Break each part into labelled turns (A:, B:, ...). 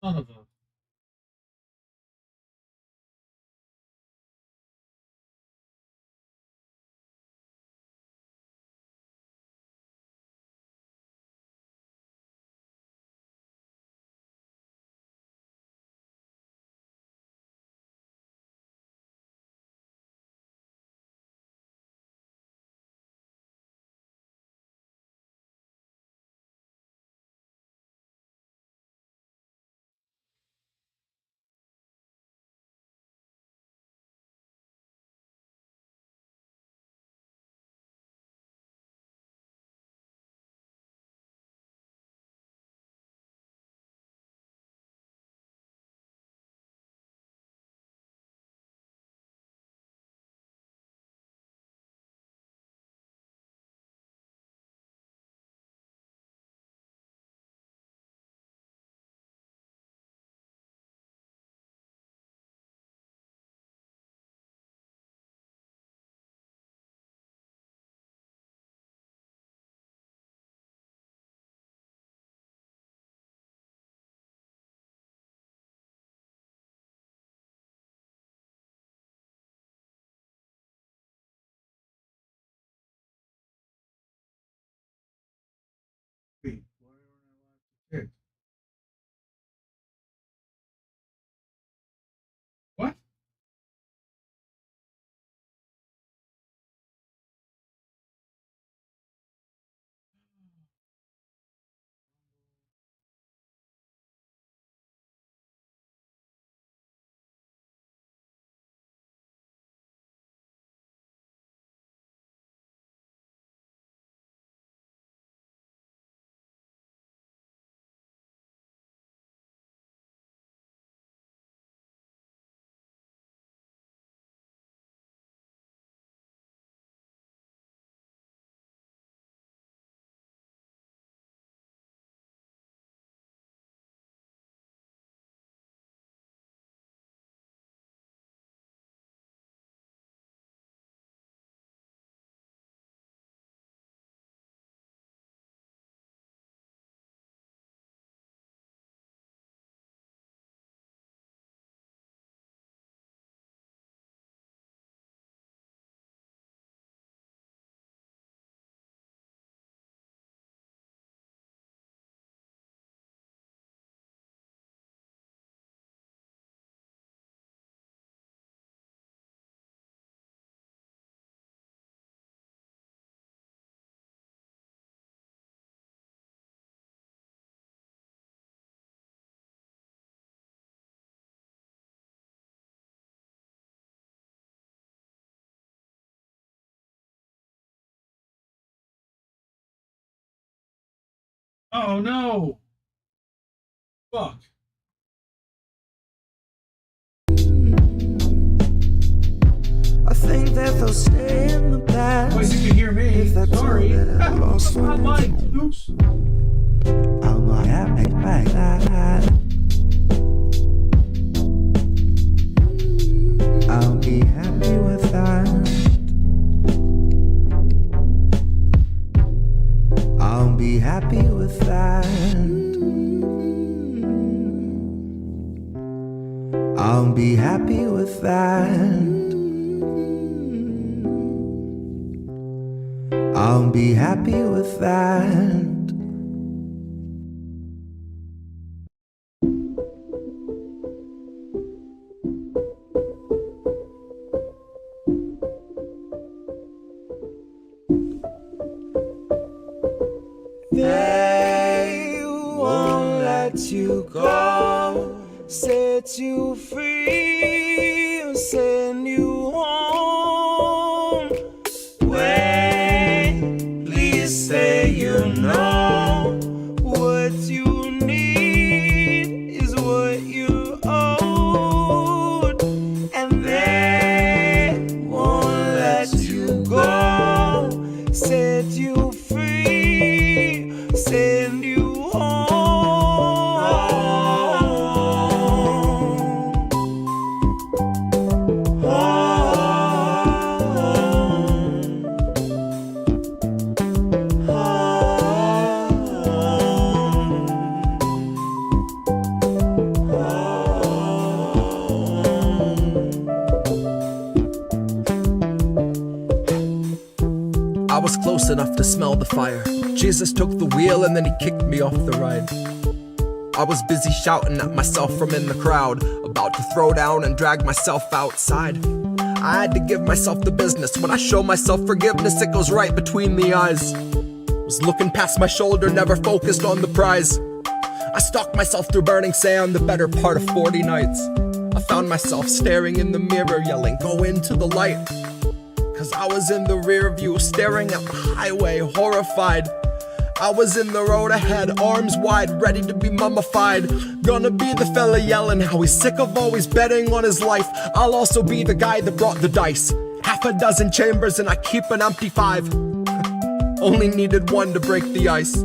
A: Son of a. Wait, why aren't I allowed to pick? What? Oh no! Fuck.
B: I think that they'll stay in the past.
A: Oh, you can hear me.
B: If that's all
A: Sorry.
B: that I lost
A: My mic. Oops.
B: I'll not have it like that. I'll be happy with that. I'll be happy with that. I'll be happy with that. I'll be happy with that. They won't let you go, set you free, or send you home. Wait, please say you know what you need is what you owed, and they won't let you go, set you free, send you home.
C: close enough to smell the fire. Jesus took the wheel and then he kicked me off the ride. I was busy shouting at myself from in the crowd, about to throw down and drag myself outside. I had to give myself the business. When I show myself forgiveness, it goes right between the eyes. Was looking past my shoulder, never focused on the prize. I stalked myself through burning sand the better part of 40 nights. I found myself staring in the mirror, yelling, go into the light. Cause I was in the rear view, staring at the highway, horrified. I was in the road ahead, arms wide, ready to be mummified. Gonna be the fella yelling how he's sick of always betting on his life. I'll also be the guy that brought the dice. Half a dozen chambers and I keep an empty 5. Only needed one to break the ice.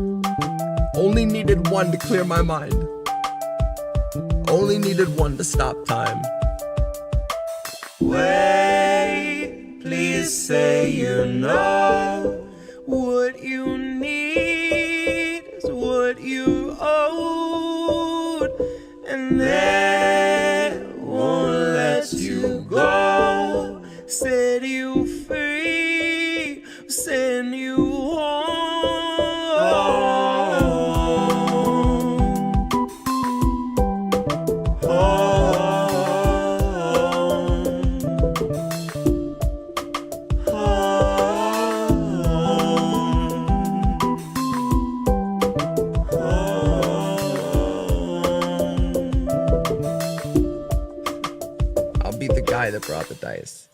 C: Only needed one to clear my mind. Only needed one to stop time.
B: Wait, please say you know what you need is what you owed, and they won't let you go. Set you free, send you home.
C: I'll be the guy that brought the dice.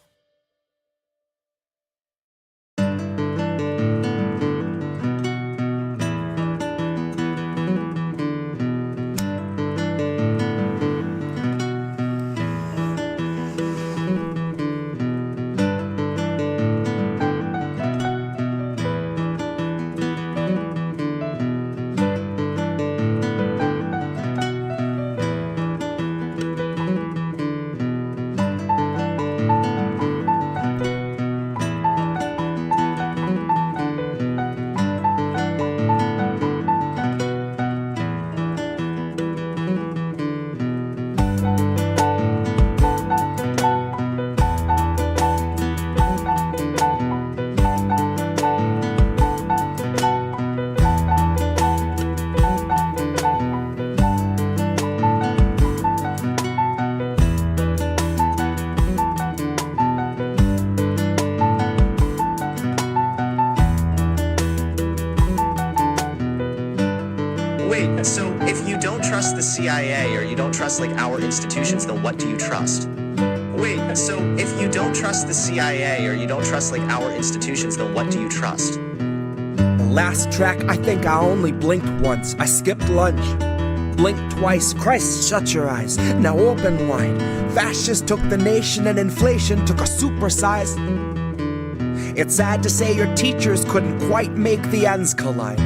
D: Wait, so if you don't trust the CIA or you don't trust like our institutions, then what do you trust? Wait, so if you don't trust the CIA or you don't trust like our institutions, then what do you trust?
B: The last track, I think I only blinked once. I skipped lunch. Blinked twice. Christ, shut your eyes. Now open wide. Fascists took the nation and inflation took a supersize. It's sad to say your teachers couldn't quite make the ends collide.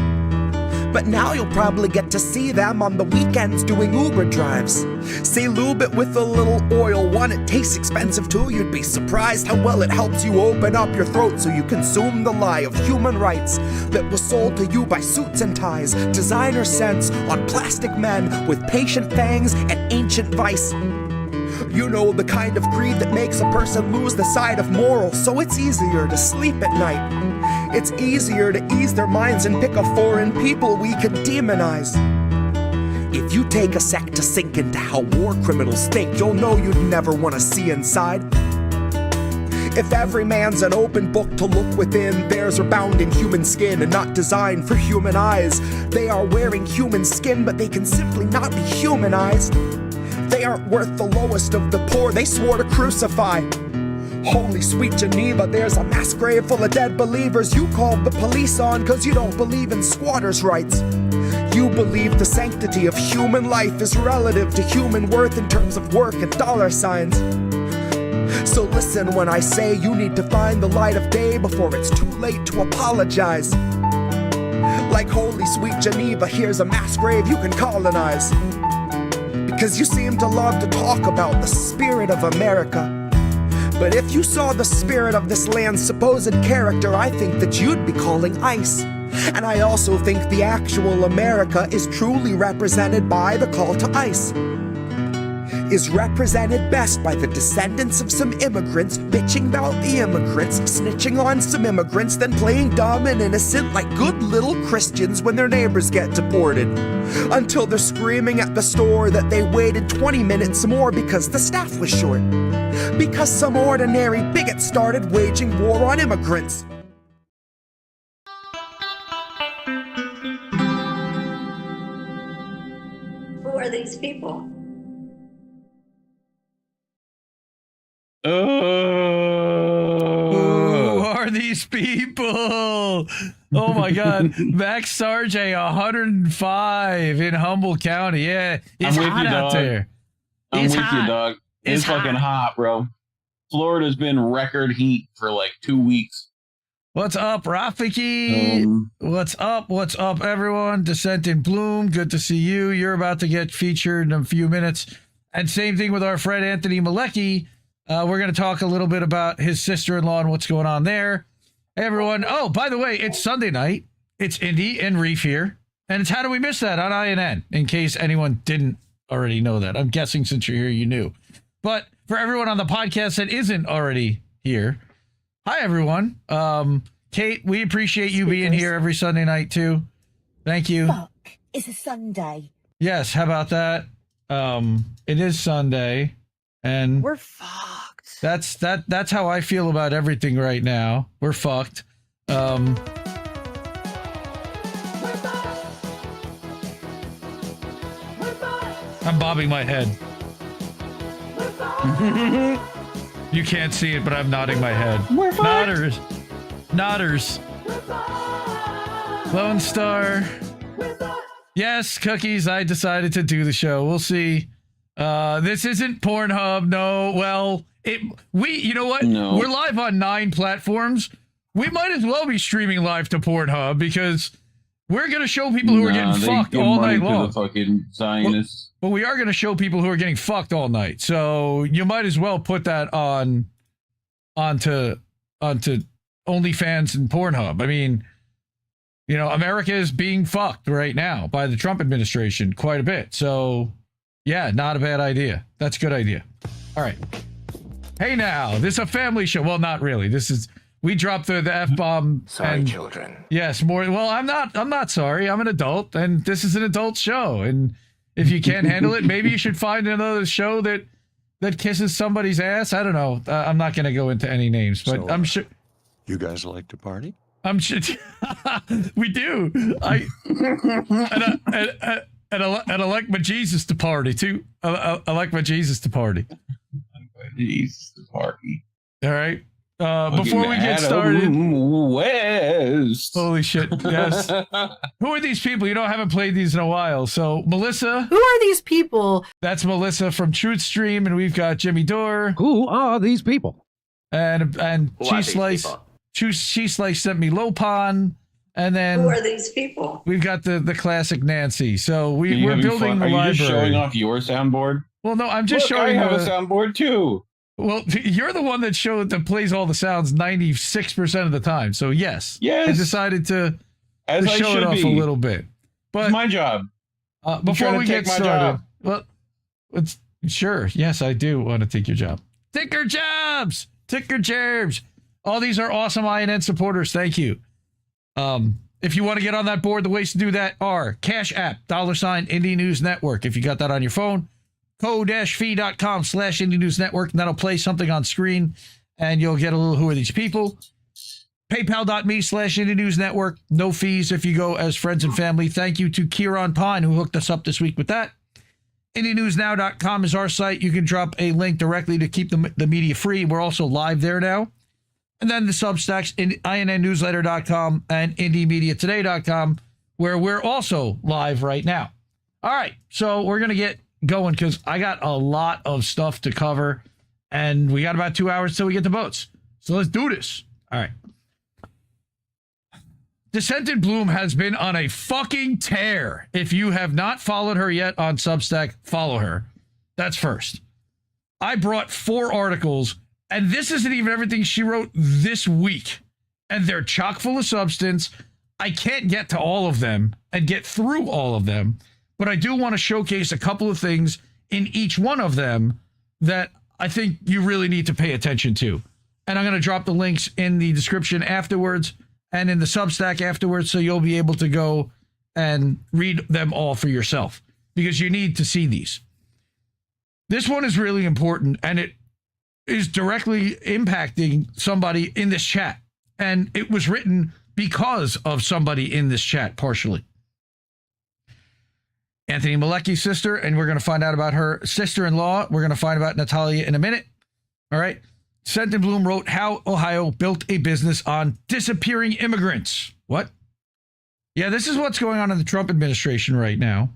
B: But now you'll probably get to see them on the weekends doing Uber drives. Say lube it with a little oil. One, it tastes expensive too. You'd be surprised how well it helps you open up your throat so you consume the lie of human rights that was sold to you by suits and ties, designer scents on plastic men with patient fangs and ancient vice. You know, the kind of greed that makes a person lose the sight of morals, so it's easier to sleep at night. It's easier to ease their minds and pick a foreign people we could demonize. If you take a sec to sink into how war criminals think, you'll know you'd never want to see inside. If every man's an open book to look within, theirs are bound in human skin and not designed for human eyes. They are wearing human skin, but they can simply not be humanized. They aren't worth the lowest of the poor they swore to crucify. Holy sweet Geneva, there's a mass grave full of dead believers you called the police on cause you don't believe in squatters' rights. You believe the sanctity of human life is relative to human worth in terms of work and dollar signs. So listen when I say you need to find the light of day before it's too late to apologize. Like holy sweet Geneva, here's a mass grave you can colonize. Because you seem to love to talk about the spirit of America. But if you saw the spirit of this land's supposed character, I think that you'd be calling ICE. And I also think the actual America is truly represented by the call to ICE. is represented best by the descendants of some immigrants bitching about the immigrants, snitching on some immigrants, then playing dumb and innocent like good little Christians when their neighbors get deported. Until they're screaming at the store that they waited 20 minutes more because the staff was short. Because some ordinary bigot started waging war on immigrants.
E: Who are these people?
F: Who are these people? Oh my God. Max Sarge, 105 in Humboldt County. Yeah, it's hot out there.
G: I'm
F: It's
G: with
F: hot.
G: you, dog. It's
F: It's
G: fucking hot, bro. Florida's been record heat for like 2 weeks.
F: What's up, Rafiki? What's up? What's up, everyone? Descent in Bloom. Good to see you. You're about to get featured in a few minutes. And same thing with our friend Anthony Malecki. We're going to talk a little bit about his sister-in-law and what's going on there. Hey, everyone. Oh, by the way, it's Sunday night. It's Indy and Reef here. And it's How Do We Miss That on INN, in case anyone didn't already know that. I'm guessing since you're here, you knew. But for everyone on the podcast that isn't already here, hi, everyone. Kate, we appreciate you being here every Sunday night, too. Thank you.
H: Fuck, it's a Sunday.
F: Yes, how about that? It is Sunday, and
H: We're fucked.
F: that's how I feel about everything right now. We're fucked. I'm bobbing my head. You can't see it, but I'm nodding my head. Nodders. Nodders. Lone Star. Yes, Cookies, I decided to do the show. We'll see. This isn't Pornhub. No, well, you know what?
G: No.
F: We're live on 9 platforms. We might as well be streaming live to Pornhub because we're going to show people who are getting fucked all night long.
G: The fucking Zionists.
F: But we are going to show people who are getting fucked all night. So you might as well put that onto OnlyFans and Pornhub. I mean, you know, America is being fucked right now by the Trump administration quite a bit. So, yeah, not a bad idea. That's a good idea. All right. Hey, now, this is a family show. Well, not really. We dropped the F-bomb.
I: Sorry, children.
F: Yes, more. Well, I'm not sorry. I'm an adult, and this is an adult show. And if you can't handle it, maybe you should find another show that kisses somebody's ass. I don't know. I'm not going to go into any names, but
I: So,
F: I'm sure.
I: You guys like to party?
F: I'm sure we do. I like my Jesus to party too. I like my Jesus to party.
G: Jesus, the party.
F: All right. Before we get started,
G: West.
F: holy shit! Yes. Who are these people? You know, I haven't played these in a while. So Melissa,
H: Who are these people?
F: that's Melissa from Truth Stream, and we've got Jimmy Dore
J: Who are these people?
F: and
D: Who are
F: Cheese
D: these
F: Slice.
D: people?
F: Cheese Slice sent me Lopon, and
E: Who
F: then
E: are these people?
F: we've got the classic Nancy. So we're
G: Having
F: building
G: fun?
F: the
G: Are you
F: library.
G: just showing off your soundboard?
F: Well, no, I'm just
G: Look,
F: showing.
G: I have a
F: the-
G: soundboard too.
F: Well, you're the one that plays all the sounds 96% of the time. So yes,
G: Yes.
F: I decided to
G: As I
F: show it
G: should
F: off
G: be.
F: a little bit. But
G: It's my job.
F: before
G: trying to
F: we get
G: take my
F: started,
G: job.
F: well, it's sure. Yes, I do want to take your job. Take your jobs. Take your jabs. All these are awesome INN supporters. Thank you. If you want to get on that board, the ways to do that are Cash App, $ Indie News Network. If you got that on your phone, ko-fi.com/Indie News Network, and that'll play something on screen, and you'll get a little Who Are These People. PayPal.me/Indie News Network. No fees if you go as friends and family. Thank you to Kieran Pine, who hooked us up this week with that. IndieNewsNow.com is our site. You can drop a link directly to keep the media free. We're also live there now. And then the Substacks, INNNewsletter.com and IndieMediaToday.com, where we're also live right now. All right, so we're going to get going because I got a lot of stuff to cover, and we got about 2 hours till we get the votes. So let's do this. All right. Descent in Bloom has been on a fucking tear. If you have not followed her yet on Substack, follow her. That's first. I brought 4 articles, and this isn't even everything she wrote this week. And they're chock full of substance. I can't get to all of them and get through all of them, but I do want to showcase a couple of things in each one of them that I think you really need to pay attention to. And I'm going to drop the links in the description afterwards and in the Substack afterwards, so you'll be able to go and read them all for yourself, because you need to see these. This one is really important, and it is directly impacting somebody in this chat. And it was written because of somebody in this chat, partially. Anthony Malecki's sister, and we're going to find out about her sister-in-law. We're going to find about Natalia in a minute. All right. Sent and Bloom wrote how Ohio built a business on disappearing immigrants. What? Yeah, this is what's going on in the Trump administration right now.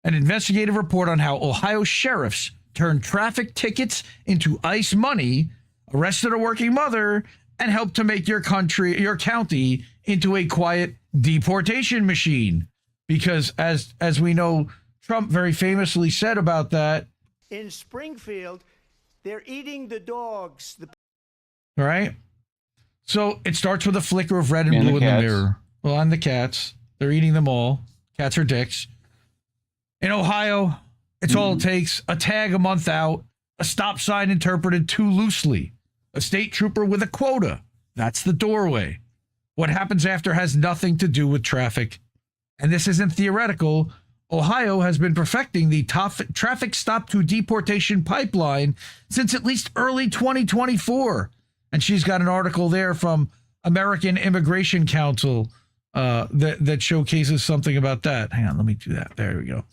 F: An investigative report on how Ohio sheriffs turned traffic tickets into ICE money, arrested a working mother, and helped to make your county into a quiet deportation machine. Because as we know, Trump very famously said about that.
J: In Springfield, they're eating the dogs.
F: All right. So it starts with a flicker of red and blue in the mirror. Well, and the cats. They're eating them all. Cats are dicks. In Ohio, it's all it takes. A tag a month out. A stop sign interpreted too loosely. A state trooper with a quota. That's the doorway. What happens after has nothing to do with traffic. And this isn't theoretical. Ohio has been perfecting the traffic stop to deportation pipeline since at least early 2024. And she's got an article there from American Immigration Council that showcases something about that. Hang on, let me do that. There we go.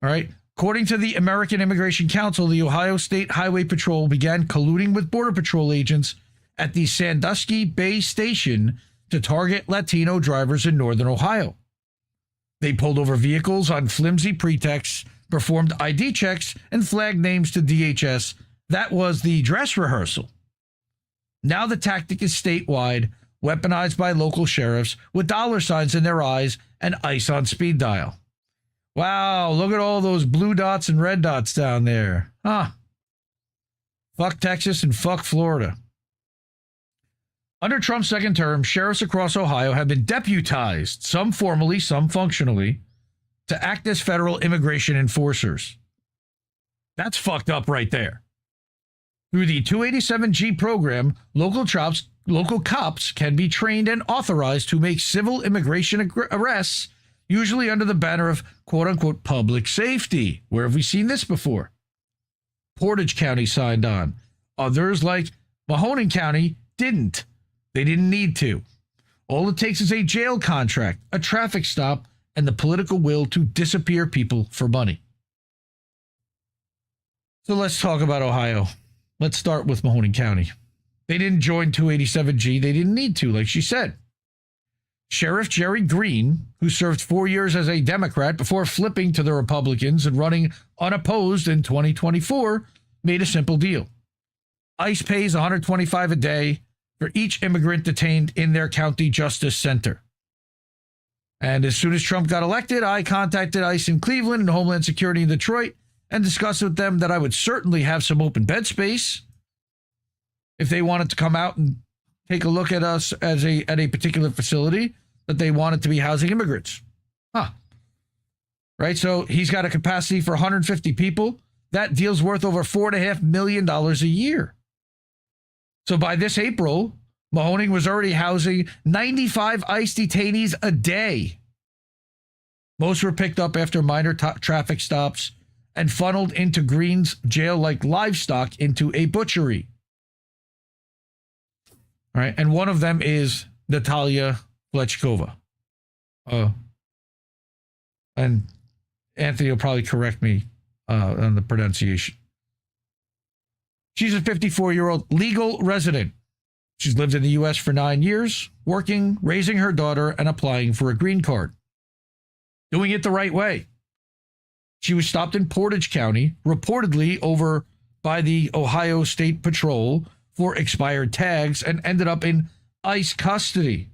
F: All right. According to the American Immigration Council, the Ohio State Highway Patrol began colluding with Border Patrol agents at the Sandusky Bay Station to target Latino drivers in northern Ohio. They pulled over vehicles on flimsy pretexts, performed ID checks, and flagged names to DHS. That was the dress rehearsal. Now the tactic is statewide, weaponized by local sheriffs with dollar signs in their eyes and ICE on speed dial. Wow, look at all those blue dots and red dots down there. Huh. Fuck Texas and fuck Florida. Under Trump's second term, sheriffs across Ohio have been deputized, some formally, some functionally, to act as federal immigration enforcers. That's fucked up right there. Through the 287G program, local cops can be trained and authorized to make civil immigration arrests, usually under the banner of quote-unquote public safety. Where have we seen this before? Portage County signed on. Others, like Mahoning County, didn't. They didn't need to. All it takes is a jail contract, a traffic stop, and the political will to disappear people for money. So let's talk about Ohio. Let's start with Mahoning County. They didn't join 287G. They didn't need to, like she said. Sheriff Jerry Green, who served 4 years as a Democrat before flipping to the Republicans and running unopposed in 2024, made a simple deal. ICE pays $125 a day for each immigrant detained in their county justice center. And as soon as Trump got elected, I contacted ICE in Cleveland and Homeland Security in Detroit and discussed with them that I would certainly have some open bed space if they wanted to come out and take a look at us as at a particular facility that they wanted to be housing immigrants. Right? So he's got a capacity for 150 people. That deal's worth over $4.5 million a year. So by this April, Mahoning was already housing 95 ICE detainees a day. Most were picked up after minor traffic stops and funneled into Green's jail like livestock into a butchery. All right, and one of them is Natalia Flechkova. And Anthony will probably correct me on the pronunciation. She's a 54-year-old legal resident. She's lived in the U.S. for 9 years, working, raising her daughter, and applying for a green card. Doing it the right way. She was stopped in Portage County, reportedly over by the Ohio State Patrol for expired tags, and ended up in ICE custody.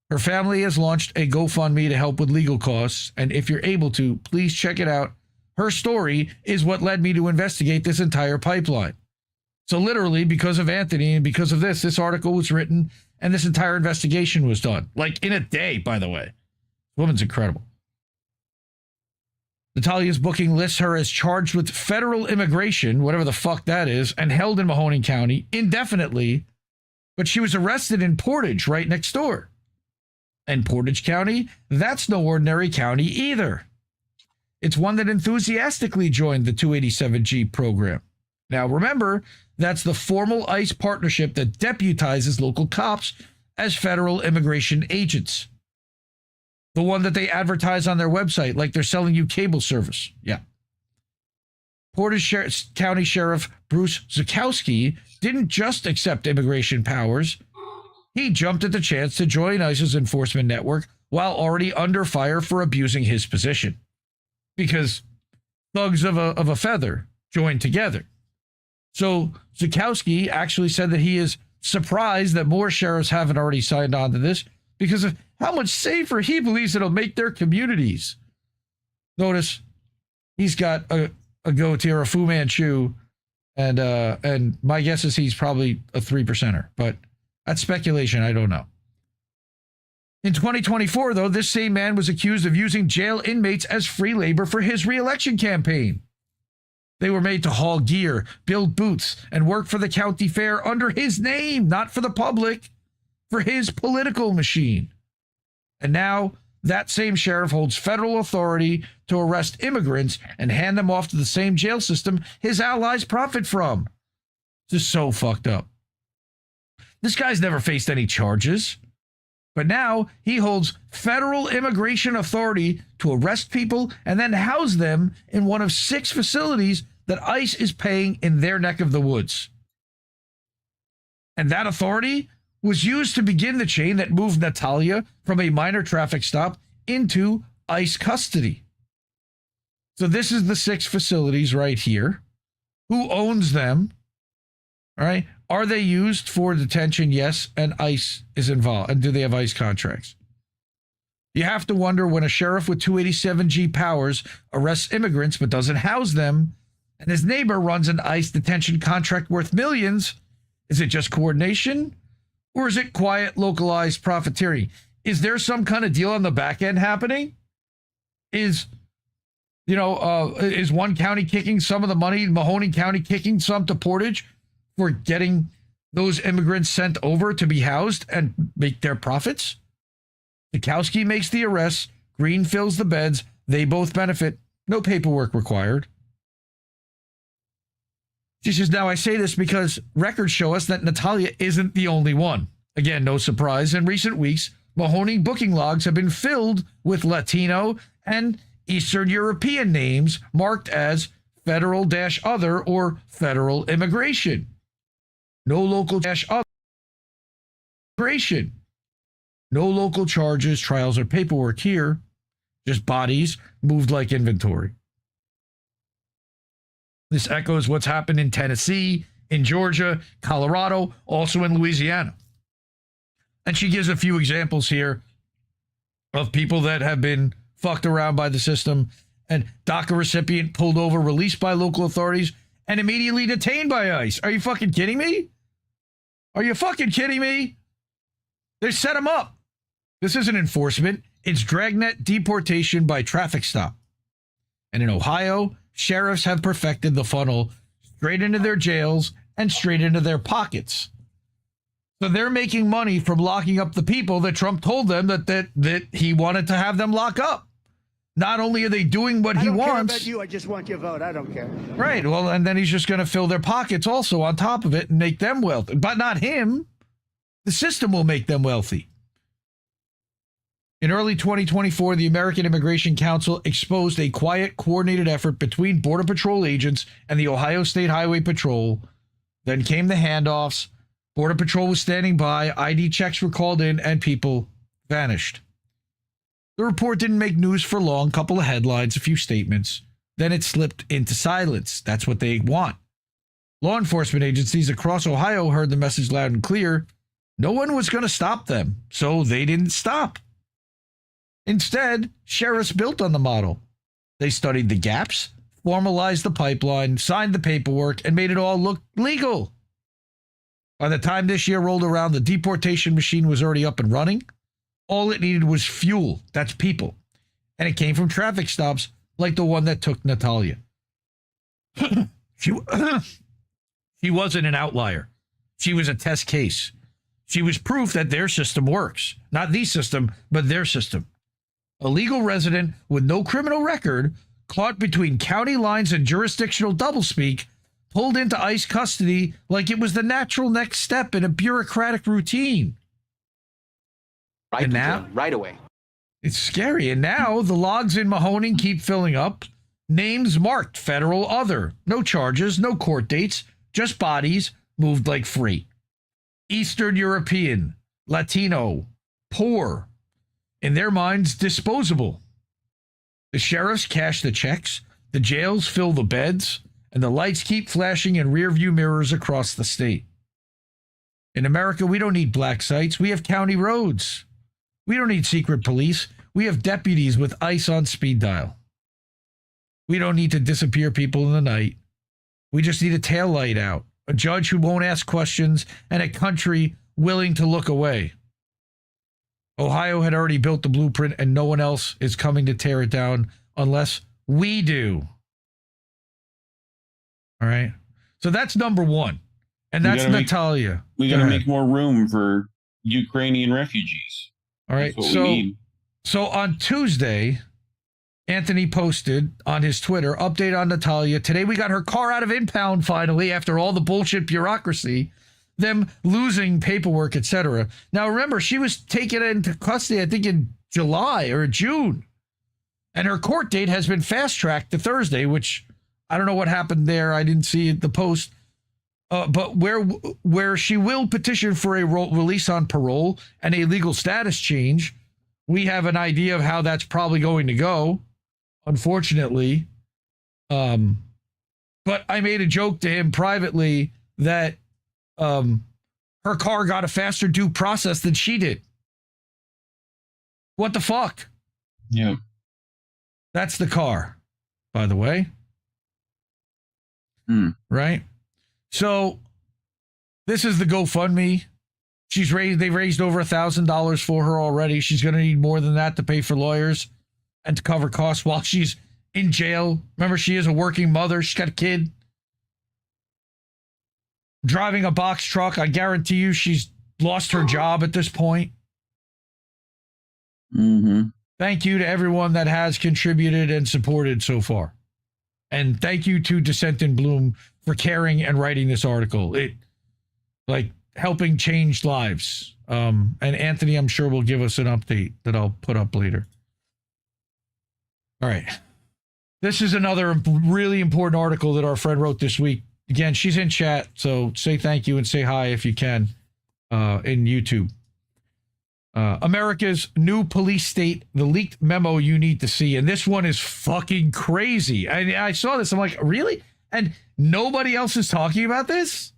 F: Her family has launched a GoFundMe to help with legal costs, and if you're able to, please check it out. Her story is what led me to investigate this entire pipeline. So literally, because of Anthony and because of this article was written and this entire investigation was done. Like in a day, by the way. This woman's incredible. Natalia's booking lists her as charged with federal immigration, whatever the fuck that is, and held in Mahoning County indefinitely, but she was arrested in Portage right next door. And Portage County, that's no ordinary county either. It's one that enthusiastically joined the 287G program. Now remember, that's the formal ICE partnership that deputizes local cops as federal immigration agents. The one that they advertise on their website like they're selling you cable service. Yeah. Portage County Sheriff Bruce Zukowski didn't just accept immigration powers. He jumped at the chance to join ICE's enforcement network while already under fire for abusing his position. Because thugs of a feather joined together. So Zukowski actually said that he is surprised that more sheriffs haven't already signed on to this because of how much safer he believes it'll make their communities. Notice he's got a goatee or a Fu Manchu, and my guess is he's probably a 3%er, but that's speculation. I don't know. In 2024, though, this same man was accused of using jail inmates as free labor for his re-election campaign. They were made to haul gear, build booths, and work for the county fair under his name, not for the public, for his political machine. And now that same sheriff holds federal authority to arrest immigrants and hand them off to the same jail system his allies profit from. This is so fucked up. This guy's never faced any charges, but now he holds federal immigration authority to arrest people and then house them in one of 6 facilities that ICE is paying in their neck of the woods. And that authority was used to begin the chain that moved Natalia from a minor traffic stop into ICE custody. So this is the 6 facilities right here. Who owns them? All right. Are they used for detention? Yes. And ICE is involved. And do they have ICE contracts? You have to wonder, when a sheriff with 287G powers arrests immigrants but doesn't house them, and his neighbor runs an ICE detention contract worth millions, is it just coordination? Or is it quiet, localized profiteering? Is there some kind of deal on the back end happening? Is one county kicking some of the money, Mahoning County kicking some to Portage for getting those immigrants sent over to be housed and make their profits? Zukowski makes the arrests, Green fills the beds, they both benefit, no paperwork required. She says, now I say this because records show us that Natalia isn't the only one. Again, no surprise. In recent weeks, Mahoning booking logs have been filled with Latino and Eastern European names marked as federal-other or federal immigration. No local-other immigration. No local charges, trials, or paperwork here. Just bodies moved like inventory. This echoes what's happened in Tennessee, in Georgia, Colorado, also in Louisiana. And she gives a few examples here of people that have been fucked around by the system, and DACA recipient pulled over, released by local authorities, and immediately detained by ICE. Are you fucking kidding me? Are you fucking kidding me? They set him up. This isn't enforcement. It's dragnet deportation by traffic stop. And in Ohio, sheriffs have perfected the funnel straight into their jails and straight into their pockets. So they're making money from locking up the people that Trump told them that he wanted to have them lock up. Not only are they doing what he wants. I don't care about
J: you. I just want your vote. I don't care.
F: Right. Well, and then he's just going to fill their pockets also on top of it and make them wealthy. But not him. The system will make them wealthy. In early 2024, the American Immigration Council exposed a quiet, coordinated effort between Border Patrol agents and the Ohio State Highway Patrol. Then came the handoffs. Border Patrol was standing by, ID checks were called in, and people vanished. The report didn't make news for long, couple of headlines, a few statements. Then it slipped into silence. That's what they want. Law enforcement agencies across Ohio heard the message loud and clear. No one was going to stop them, so they didn't stop. Instead, sheriffs built on the model. They studied the gaps, formalized the pipeline, signed the paperwork, and made it all look legal. By the time this year rolled around, the deportation machine was already up and running. All it needed was fuel. That's people. And it came from traffic stops like the one that took Natalia. She wasn't an outlier. She was a test case. She was proof that their system works. Not the system, but their system. A legal resident with no criminal record, caught between county lines and jurisdictional doublespeak, pulled into ICE custody like it was the natural next step in a bureaucratic routine.
K: Right,
F: and now,
K: right away.
F: It's scary. And now the logs in Mahoning keep filling up. Names marked federal other. No charges, no court dates, just bodies moved like free. Eastern European, Latino, poor. In their minds, disposable. The sheriffs cash the checks, the jails fill the beds, and the lights keep flashing in rearview mirrors across the state. In America, we don't need black sites. We have county roads. We don't need secret police. We have deputies with ICE on speed dial. We don't need to disappear people in the night. We just need a tail light out, a judge who won't ask questions, and a country willing to look away. Ohio had already built the blueprint, and no one else is coming to tear it down unless we do. All right? So that's number one. And that's Natalia.
G: We got to make more room for Ukrainian refugees.
F: All right. So on Tuesday, Anthony posted on his Twitter, update on Natalia. Today we got her car out of impound finally after all the bullshit bureaucracy, them losing paperwork, etc. Now remember, she was taken into custody, I think, in July or June. And her court date has been fast-tracked to Thursday, which I don't know what happened there. I didn't see the post. But where she will petition for a release on parole and a legal status change, we have an idea of how that's probably going to go, unfortunately. But I made a joke to him privately that her car got a faster due process than she did. What the fuck?
G: Yeah.
F: That's the car, by the way. Right? So this is the GoFundMe. They've raised over $1,000 for her already. She's going to need more than that to pay for lawyers and to cover costs while she's in jail. Remember, she is a working mother. She's got a kid. Driving a box truck. I guarantee you she's lost her job at this point. Thank you to everyone that has contributed and supported so far. And thank you to Dissent in Bloom for caring and writing this article. It, like, helping change lives. And Anthony, I'm sure, will give us an update that I'll put up later. All right. This is another really important article that our friend wrote this week. Again, she's in chat, so say thank you and say hi if you can in YouTube. America's new police state, the leaked memo you need to see. And this one is fucking crazy. I saw this. I'm like, really? And nobody else is talking about this?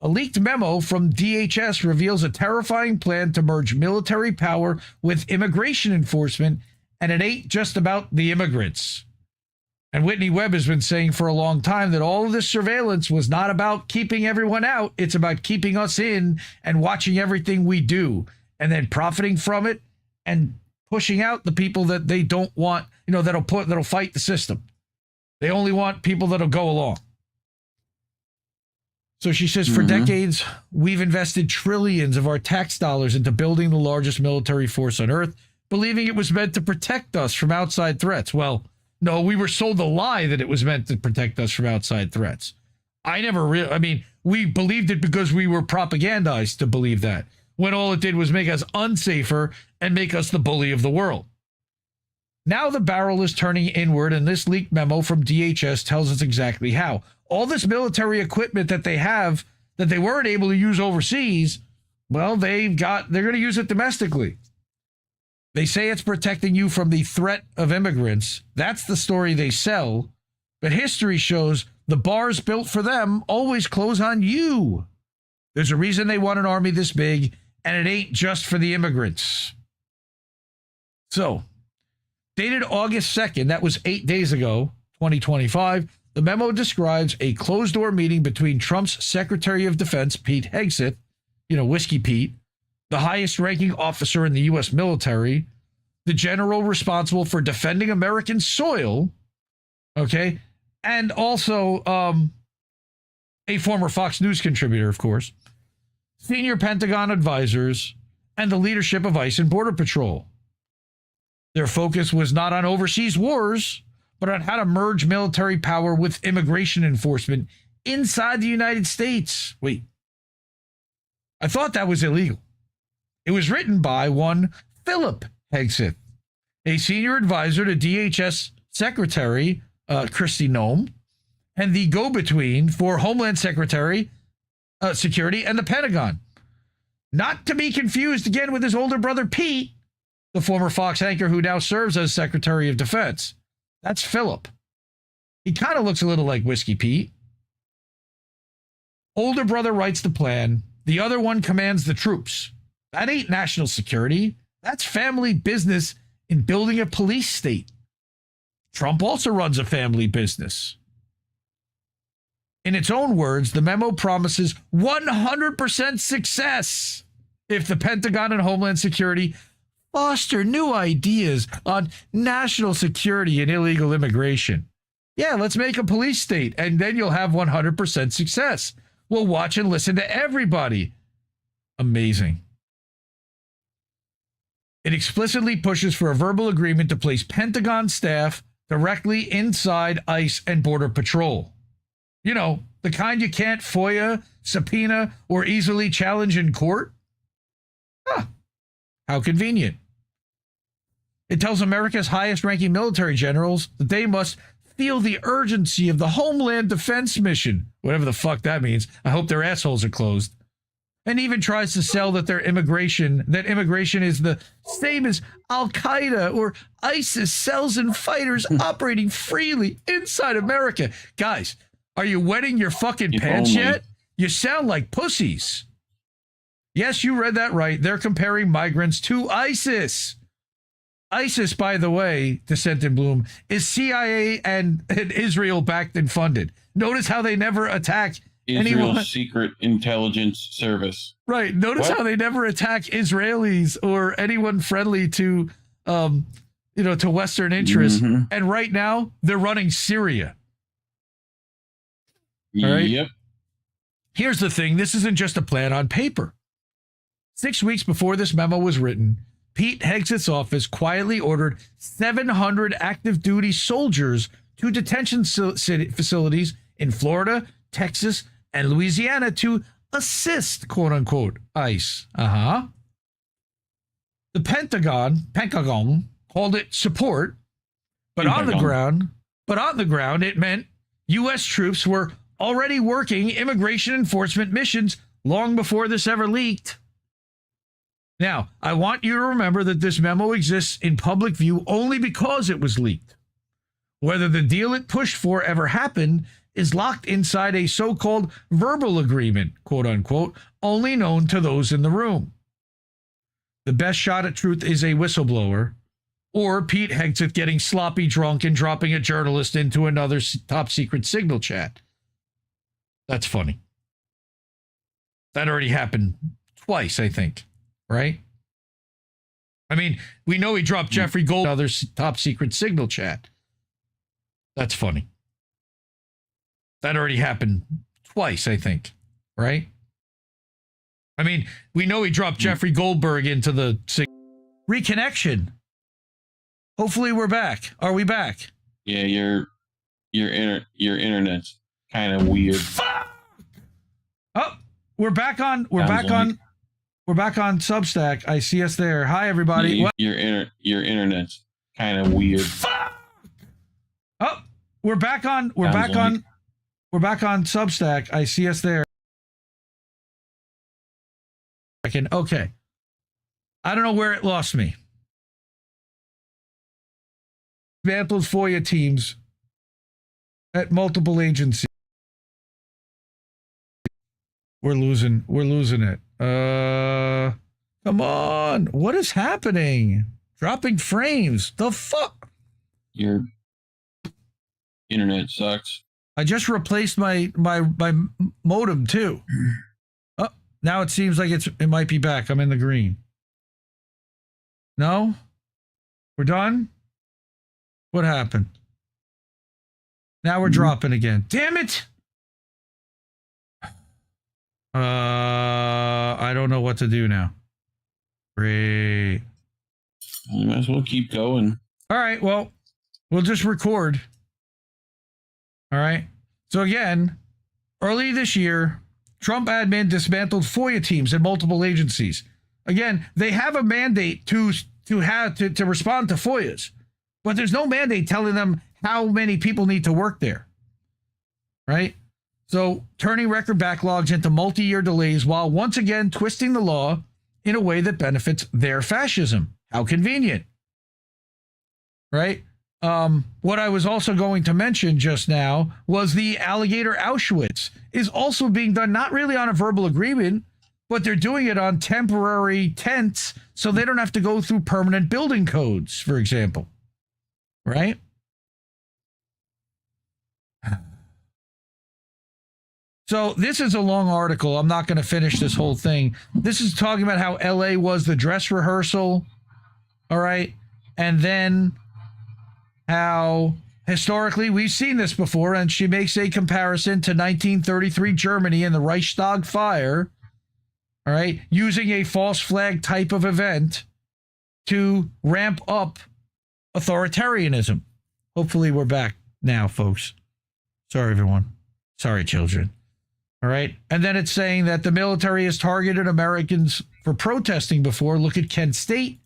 F: A leaked memo from DHS reveals a terrifying plan to merge military power with immigration enforcement, and it ain't just about the immigrants. And Whitney Webb has been saying for a long time that all of this surveillance was not about keeping everyone out. It's about keeping us in and watching everything we do, and then profiting from it and pushing out the people that they don't want, that'll fight the system. They only want people that'll go along. So she says, for decades, we've invested trillions of our tax dollars into building the largest military force on earth, believing it was meant to protect us from outside threats. Well, no, we were sold the lie that it was meant to protect us from outside threats. We believed it because we were propagandized to believe that, when all it did was make us unsafer and make us the bully of the world. Now the barrel is turning inward, and this leaked memo from DHS tells us exactly how. All this military equipment that they have that they weren't able to use overseas, well, they're going to use it domestically. They say it's protecting you from the threat of immigrants. That's the story they sell. But history shows the bars built for them always close on you. There's a reason they want an army this big, and it ain't just for the immigrants. So, dated August 2nd, that was 8 days ago, 2025, the memo describes a closed-door meeting between Trump's Secretary of Defense, Pete Hegseth, Whiskey Pete, the highest-ranking officer in the U.S. military, the general responsible for defending American soil, okay, and also a former Fox News contributor, of course, senior Pentagon advisors, and the leadership of ICE and Border Patrol. Their focus was not on overseas wars, but on how to merge military power with immigration enforcement inside the United States. Wait, I thought that was illegal. It was written by one Philip Hegseth, a senior advisor to DHS Secretary Kristi Noem, and the go-between for Homeland Secretary Security and the Pentagon. Not to be confused again with his older brother Pete, the former Fox anchor who now serves as Secretary of Defense. That's Philip. He kind of looks a little like Whiskey Pete. Older brother writes the plan. The other one commands the troops. That ain't national security. That's family business in building a police state. Trump also runs a family business. In its own words, the memo promises 100% success if the Pentagon and Homeland Security foster new ideas on national security and illegal immigration. Yeah, let's make a police state, and then you'll have 100% success. We'll watch and listen to everybody. Amazing. It explicitly pushes for a verbal agreement to place Pentagon staff directly inside ICE and Border Patrol. You know, the kind you can't FOIA, subpoena, or easily challenge in court. Huh. How convenient. It tells America's highest-ranking military generals that they must feel the urgency of the Homeland Defense mission, whatever the fuck that means. I hope their assholes are closed. And even tries to sell that immigration is the same as Al-Qaeda or ISIS cells and fighters operating freely inside America. Guys, are you wetting your fucking pants yet? You sound like pussies. Yes, you read that right. They're comparing migrants to ISIS. ISIS, by the way, Dissent in Bloom, is CIA and Israel-backed and funded. Notice how they never attack
G: Israel's secret intelligence service.
F: Right. Notice how they never attack Israelis or anyone friendly to, to Western interests. Mm-hmm. And right now, they're running Syria. All right?
G: Yep.
F: Here's the thing. This isn't just a plan on paper. 6 weeks before this memo was written, Pete Hegseth's office quietly ordered 700 active duty soldiers to detention facilities in Florida, Texas, and Louisiana to assist, quote unquote, ICE. The Pentagon called it support, but on the ground, it meant U.S. troops were already working immigration enforcement missions long before this ever leaked. Now, I want you to remember that this memo exists in public view only because it was leaked. Whether the deal it pushed for ever happened is locked inside a so-called verbal agreement, quote unquote, only known to those in the room. The best shot at truth is a whistleblower, or Pete Hegseth getting sloppy drunk and dropping a journalist into another top secret signal chat. That's funny. That already happened twice, I think, right? I mean, we know he dropped Jeffrey Gold, another top secret signal chat. That's funny. That already happened twice, I think, right? I mean, we know he dropped Jeffrey Goldberg into the reconnection. Hopefully we're back. Are we back?
G: Yeah, your internet's kind of weird.
F: Fuck! Oh, we're back on Substack. I see us there. Hi everybody.
G: Yeah, your internet's kind of weird.
F: Fuck! Oh, we're back on Substack. I see us there. Okay. I don't know where it lost me. Dismantled FOIA teams at multiple agencies. We're losing it. Come on. What is happening? Dropping frames. The fuck?
G: Your internet sucks.
F: I just replaced my modem too. Oh, now it seems like it might be back. I'm in the green. No? We're done? What happened? Now we're dropping again. Damn it! I don't know what to do now. Great.
G: You might as well keep going.
F: All right, well, we'll just record. All right. So again, early this year, Trump admin dismantled FOIA teams in multiple agencies. Again, they have a mandate to respond to FOIAs, but there's no mandate telling them how many people need to work there. Right? So turning record backlogs into multi-year delays while once again twisting the law in a way that benefits their fascism. How convenient. Right? What I was also going to mention just now was the alligator Auschwitz is also being done not really on a verbal agreement, but they're doing it on temporary tents so they don't have to go through permanent building codes, for example. Right? So this is a long article. I'm not going to finish this whole thing. This is talking about how LA was the dress rehearsal. All right. And then how historically we've seen this before. And she makes a comparison to 1933 Germany and the Reichstag fire. All right. Using a false flag type of event to ramp up authoritarianism. Hopefully we're back now, folks. Sorry, everyone. Sorry, children. All right. And then it's saying that the military has targeted Americans for protesting before. Look at Kent State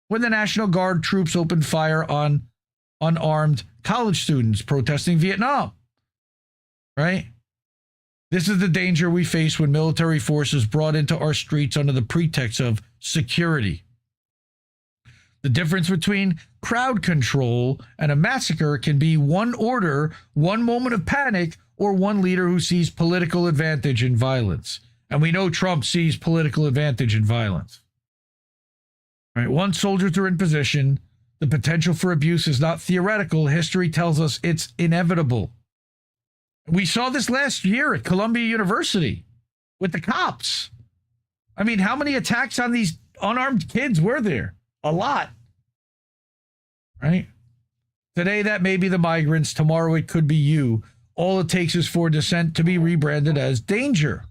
F: when the National Guard troops opened fire on unarmed college students protesting Vietnam. Right. This is the danger we face when military forces brought into our streets under the pretext of security. The difference between crowd control and a massacre can be one order, one moment of panic, or one leader who sees political advantage in violence. And we know Trump sees political advantage in violence. All right, once soldiers are in position, the potential for abuse is not theoretical. History tells us it's inevitable. We saw this last year at Columbia University with the cops. I mean, how many attacks on these unarmed kids were there? A lot. Right? Today, that may be the migrants. Tomorrow, it could be you. All it takes is for dissent to be rebranded as danger.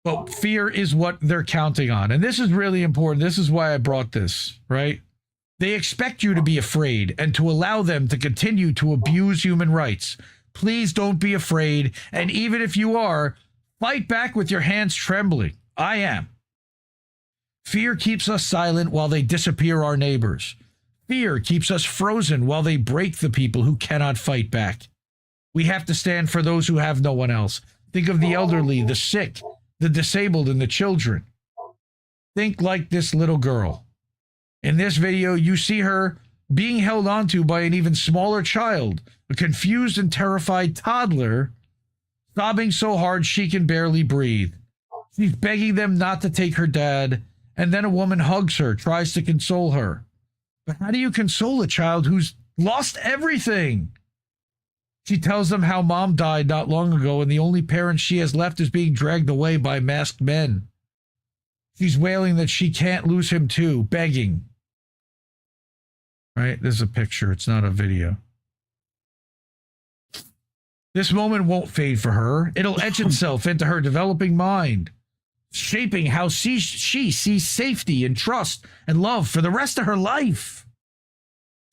F: But fear is what they're counting on. And this is really important. This is why I brought this, right? They expect you to be afraid and to allow them to continue to abuse human rights. Please don't be afraid. And even if you are, fight back with your hands trembling. I am. Fear keeps us silent while they disappear our neighbors. Fear keeps us frozen while they break the people who cannot fight back. We have to stand for those who have no one else. Think of the elderly, the sick, the disabled, and the children. Think like this little girl. In this video, you see her being held onto by an even smaller child, a confused and terrified toddler, sobbing so hard she can barely breathe. She's begging them not to take her dad, and then a woman hugs her, tries to console her. But how do you console a child who's lost everything? She tells them how mom died not long ago and the only parent she has left is being dragged away by masked men. She's wailing that she can't lose him too, begging. Right? This is a picture. It's not a video. This moment won't fade for her. It'll etch itself into her developing mind, shaping how she sees safety and trust and love for the rest of her life.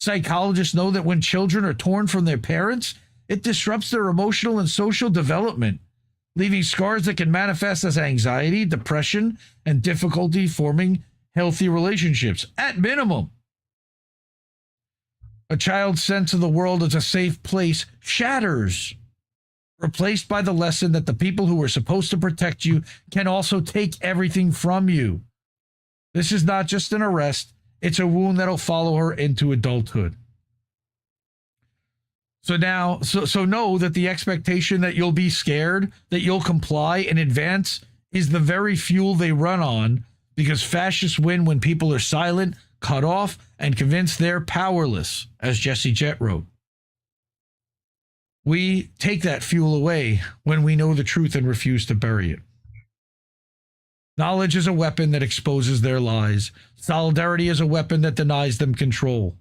F: Psychologists know that when children are torn from their parents, it disrupts their emotional and social development, leaving scars that can manifest as anxiety, depression, and difficulty forming healthy relationships. At minimum, a child's sense of the world as a safe place shatters, replaced by the lesson that the people who are supposed to protect you can also take everything from you. This is not just an arrest, it's a wound that'll follow her into adulthood. So now, so know that the expectation that you'll be scared, that you'll comply in advance, is the very fuel they run on, because fascists win when people are silent, cut off, and convinced they're powerless, as Jett wrote. We take that fuel away when we know the truth and refuse to bury it. Knowledge is a weapon that exposes their lies. Solidarity is a weapon that denies them control.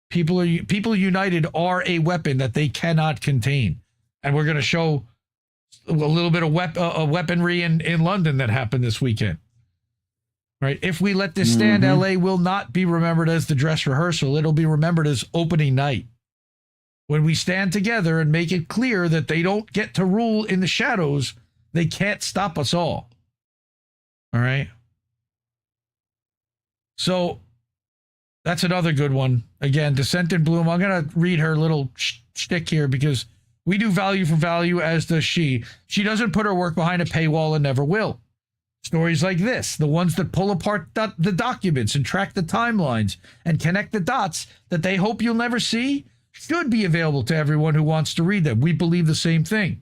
F: People united are a weapon that they cannot contain. And we're going to show a little bit of weaponry in London that happened this weekend. Right? If we let this stand, LA will not be remembered as the dress rehearsal. It'll be remembered as opening night. When we stand together and make it clear that they don't get to rule in the shadows, they can't stop us all. All right? So that's another good one. Again, Dissent in Bloom. I'm going to read her little shtick here because we do value for value, as does she. She doesn't put her work behind a paywall and never will. Stories like this, the ones that pull apart the documents and track the timelines and connect the dots that they hope you'll never see, should be available to everyone who wants to read them. We believe the same thing.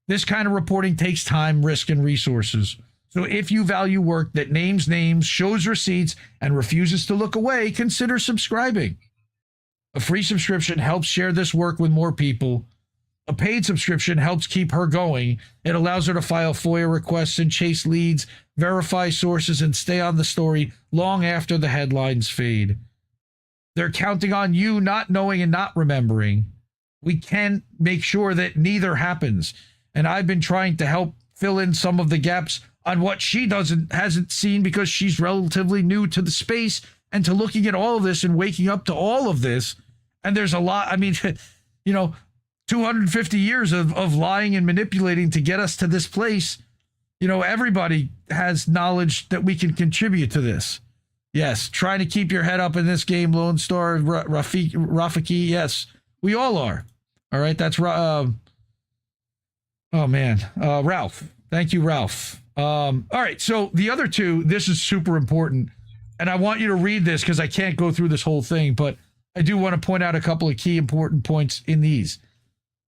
F: This kind of reporting takes time, risk, and resources. So if you value work that names names, shows receipts, and refuses to look away, consider subscribing. A free subscription helps share this work with more people. A paid subscription helps keep her going. It allows her to file FOIA requests and chase leads, verify sources, and stay on the story long after the headlines fade. They're counting on you not knowing and not remembering. We can make sure that neither happens. And I've been trying to help fill in some of the gaps on what she hasn't seen because she's relatively new to the space and to looking at all of this and waking up to all of this. And there's a lot, I mean, 250 years of lying and manipulating to get us to this place. Everybody has knowledge that we can contribute to this. Yes, trying to keep your head up in this game, Lone Star, Rafiki. Yes, we all are. All right, that's Ralph. Thank you, Ralph. All right, so the other two, this is super important, and I want you to read this because I can't go through this whole thing, but I do want to point out a couple of key important points in these.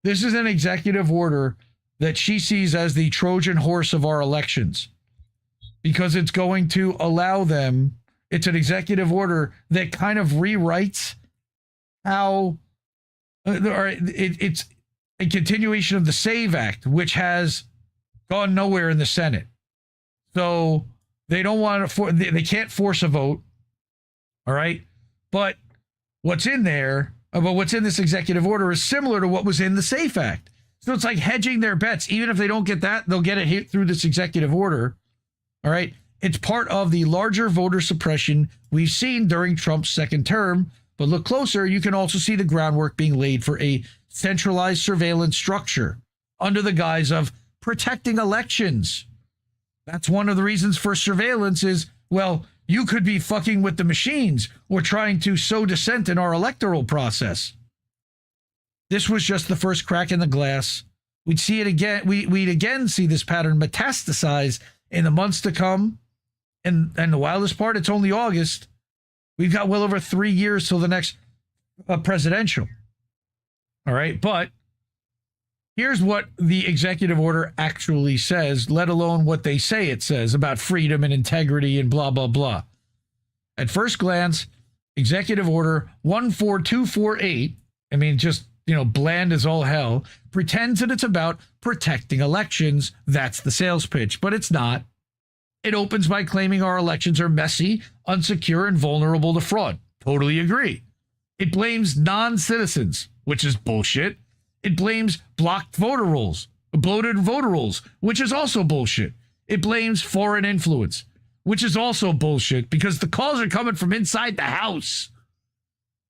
F: This is an executive order that she sees as the Trojan horse of our elections because it's going to allow them. It's an executive order that kind of rewrites how it's a continuation of the SAVE Act, which has gone nowhere in the Senate. So they don't want to, they can't force a vote. All right. But what's in there, what's in this executive order is similar to what was in the SAFE Act. So it's like hedging their bets. Even if they don't get that, they'll get it hit through this executive order. All right. It's part of the larger voter suppression we've seen during Trump's second term. But look closer, you can also see the groundwork being laid for a centralized surveillance structure under the guise of protecting elections. That's one of the reasons for surveillance is, well, you could be fucking with the machines or trying to sow dissent in our electoral process. This was just the first crack in the glass. We'd see it again. We'd again see this pattern metastasize in the months to come. And the wildest part, it's only August. We've got well over 3 years till the next presidential. All right. But here's what the executive order actually says, let alone what they say it says about freedom and integrity and blah, blah, blah. At first glance, executive order 14248, I mean, just, bland as all hell, pretends that it's about protecting elections. That's the sales pitch, but it's not. It opens by claiming our elections are messy, unsecure, and vulnerable to fraud. Totally agree. It blames non-citizens, which is bullshit. It blames blocked voter rolls, bloated voter rolls, which is also bullshit. It blames foreign influence, which is also bullshit because the calls are coming from inside the House.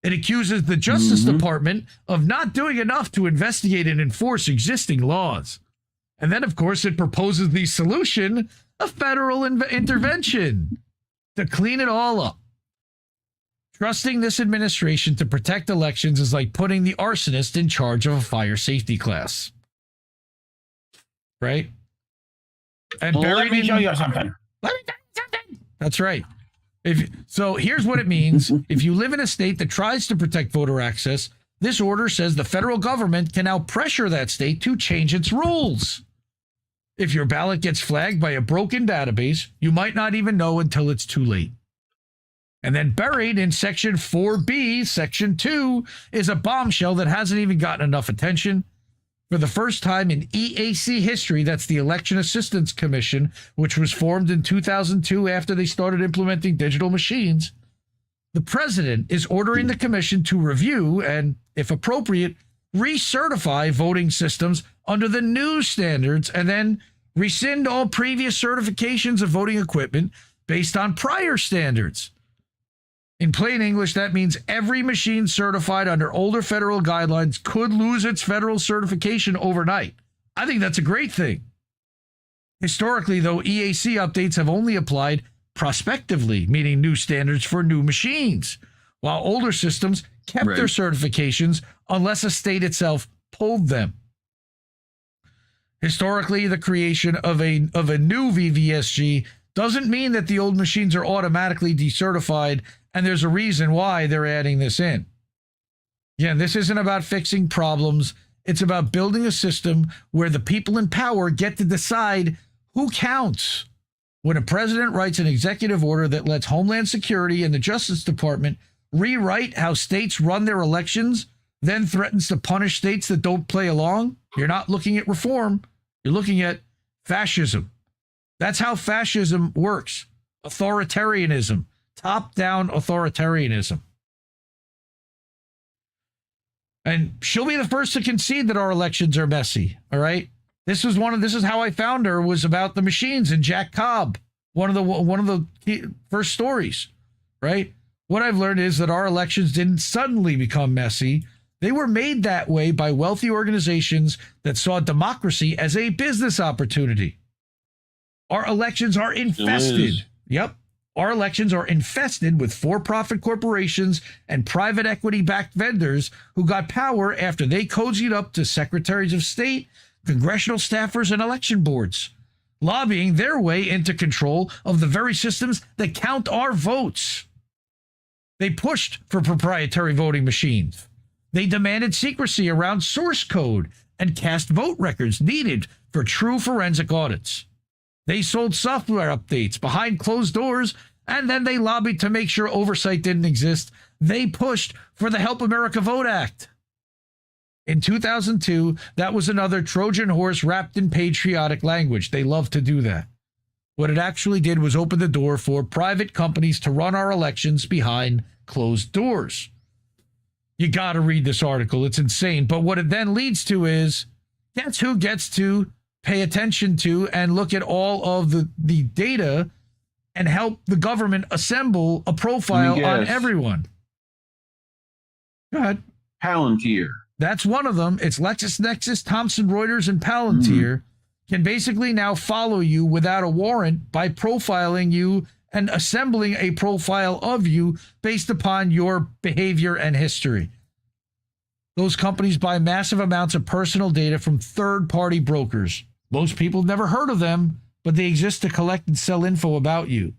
F: It accuses the Justice Department of not doing enough to investigate and enforce existing laws. And then, of course, it proposes the solution, a federal intervention to clean it all up. Trusting this administration to protect elections is like putting the arsonist in charge of a fire safety class. Right? And
G: let me show you something.
F: Let me tell you something. That's right. So here's what it means. If you live in a state that tries to protect voter access, this order says the federal government can now pressure that state to change its rules. If your ballot gets flagged by a broken database, you might not even know until it's too late. And then buried in Section 4B, Section 2, is a bombshell that hasn't even gotten enough attention. For the first time in EAC history, that's the Election Assistance Commission, which was formed in 2002 after they started implementing digital machines, the president is ordering the commission to review and, if appropriate, recertify voting systems under the new standards and then rescind all previous certifications of voting equipment based on prior standards. In plain English, that means every machine certified under older federal guidelines could lose its federal certification overnight. I think that's a great thing. Historically, though, EAC updates have only applied prospectively, meaning new standards for new machines, while older systems kept their certifications unless a state itself pulled them. Historically, the creation of a new VVSG doesn't mean that the old machines are automatically decertified, and there's a reason why they're adding this in. Again, this isn't about fixing problems. It's about building a system where the people in power get to decide who counts. When a president writes an executive order that lets Homeland Security and the Justice Department rewrite how states run their elections, then threatens to punish states that don't play along, you're not looking at reform. You're looking at fascism. That's how fascism works. Authoritarianism. Top-down authoritarianism. And she'll be the first to concede that our elections are messy, all right? This is how I found her, was about the machines and Jack Cobb, one of the first stories, right? What I've learned is that our elections didn't suddenly become messy. They were made that way by wealthy organizations that saw democracy as a business opportunity. Our elections are infested. Yep. Our elections are infested with for-profit corporations and private equity-backed vendors who got power after they cozied up to secretaries of state, congressional staffers, and election boards, lobbying their way into control of the very systems that count our votes. They pushed for proprietary voting machines. They demanded secrecy around source code and cast vote records needed for true forensic audits. They sold software updates behind closed doors, and then they lobbied to make sure oversight didn't exist. They pushed for the Help America Vote Act. In 2002, that was another Trojan horse wrapped in patriotic language. They love to do that. What it actually did was open the door for private companies to run our elections behind closed doors. You got to read this article. It's insane. But what it then leads to is, guess who gets to pay attention to and look at all of the data and help the government assemble a profile on everyone? Go ahead.
G: Palantir.
F: That's one of them. It's LexisNexis, Thomson Reuters, and Palantir can basically now follow you without a warrant by profiling you and assembling a profile of you based upon your behavior and history. Those companies buy massive amounts of personal data from third-party brokers. Most people have never heard of them, but they exist to collect and sell info about you.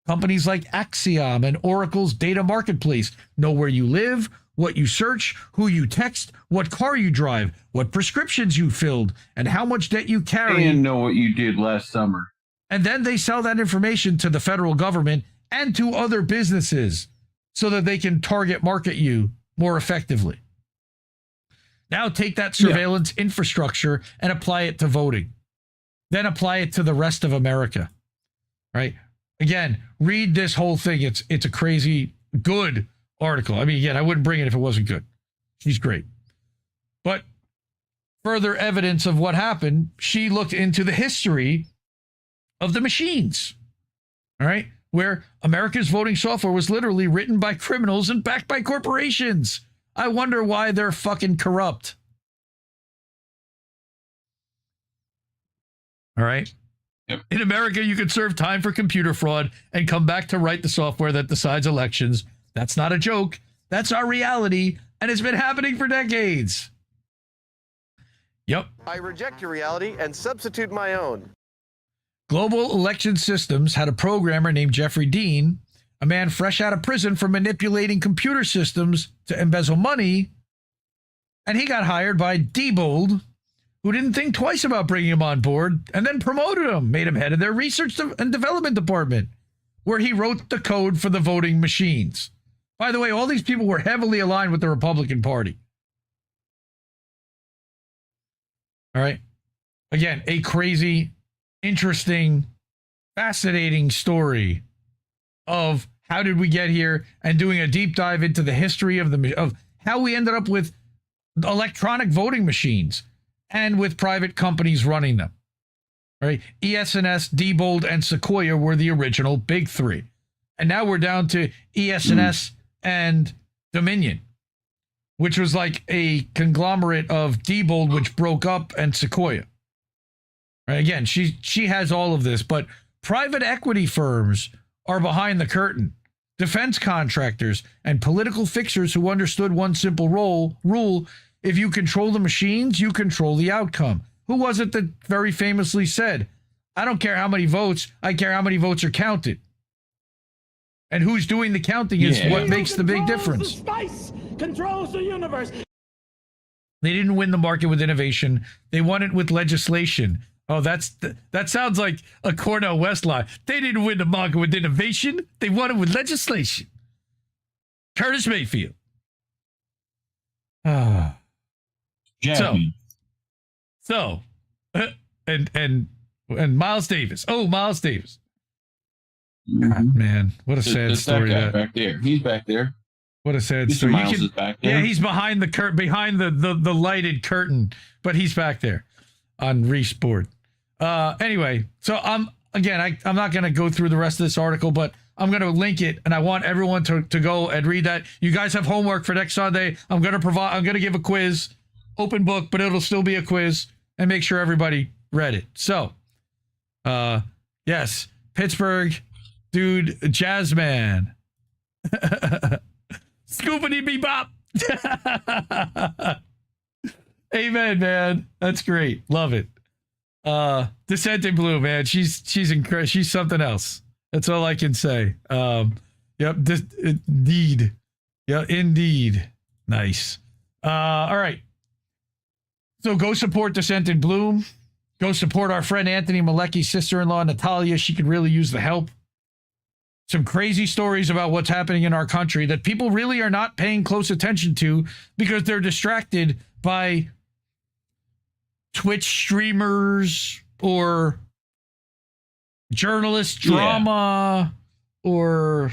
F: Companies like Axiom and Oracle's Data Marketplace know where you live, what you search, who you text, what car you drive, what prescriptions you filled, and how much debt you carry.
G: And know what you did last summer.
F: And then they sell that information to the federal government and to other businesses so that they can target market you more effectively. Now take that surveillance infrastructure and apply it to voting. Then apply it to the rest of America, right? Again, read this whole thing. It's a crazy good article. I mean, again, I wouldn't bring it if it wasn't good. She's great. But further evidence of what happened, she looked into the history of the machines, all right, where America's voting software was literally written by criminals and backed by corporations. I wonder why they're fucking corrupt. All right.
G: Yep.
F: In America, you could serve time for computer fraud and come back to write the software that decides elections. That's not a joke. That's our reality, and it's been happening for decades. Yep.
J: I reject your reality and substitute my own.
F: Global Election Systems had a programmer named Jeffrey Dean, a man fresh out of prison for manipulating computer systems to embezzle money, and he got hired by Diebold, who didn't think twice about bringing him on board, and then promoted him, made him head of their research and development department, where he wrote the code for the voting machines. By the way, all these people were heavily aligned with the Republican Party. All right. Again, a crazy, interesting, fascinating story of how did we get here, and doing a deep dive into the history of how we ended up with electronic voting machines and with private companies running them. Right? ES&S, Diebold, and Sequoia were the original big three. And now we're down to ES&S and Dominion, which was like a conglomerate of Diebold, which broke up, and Sequoia. Right? Again, she has all of this, but private equity firms are behind the curtain. Defense contractors and political fixers who understood one simple rule: if you control the machines, you control the outcome. Who was it that very famously said, I don't care how many votes, I care how many votes are counted. And who's doing the counting is what makes the big difference.
J: The spice controls the universe.
F: They didn't win the market with innovation. They won it with legislation. Oh, that sounds like a Cornel West line. They didn't win the market with innovation. They won it with legislation. Curtis Mayfield. So, and Miles Davis. Oh, Miles Davis. God, man, what a sad story.
G: That guy back there. He's back there.
F: What a sad
G: Mr.
F: story.
G: Miles is back there.
F: Yeah, he's behind the lighted curtain, but he's back there on Reese board. Anyway, so I'm not going to go through the rest of this article, but I'm going to link it, and I want everyone to go and read that. You guys have homework for next Sunday. I'm going to give a quiz, open book, but it'll still be a quiz, and make sure everybody read it. So, yes, Pittsburgh dude, Jazzman. Scoopity bee bop. Amen, man. That's great. Love it. Descent in Blue, man. She's incredible. She's something else. That's all I can say. Yep. Indeed. Yeah, indeed. Nice. All right. So go support Descent in Bloom. Go support our friend Anthony Malecki's sister-in-law, Natalia. She could really use the help. Some crazy stories about what's happening in our country that people really are not paying close attention to because they're distracted by Twitch streamers or journalist drama or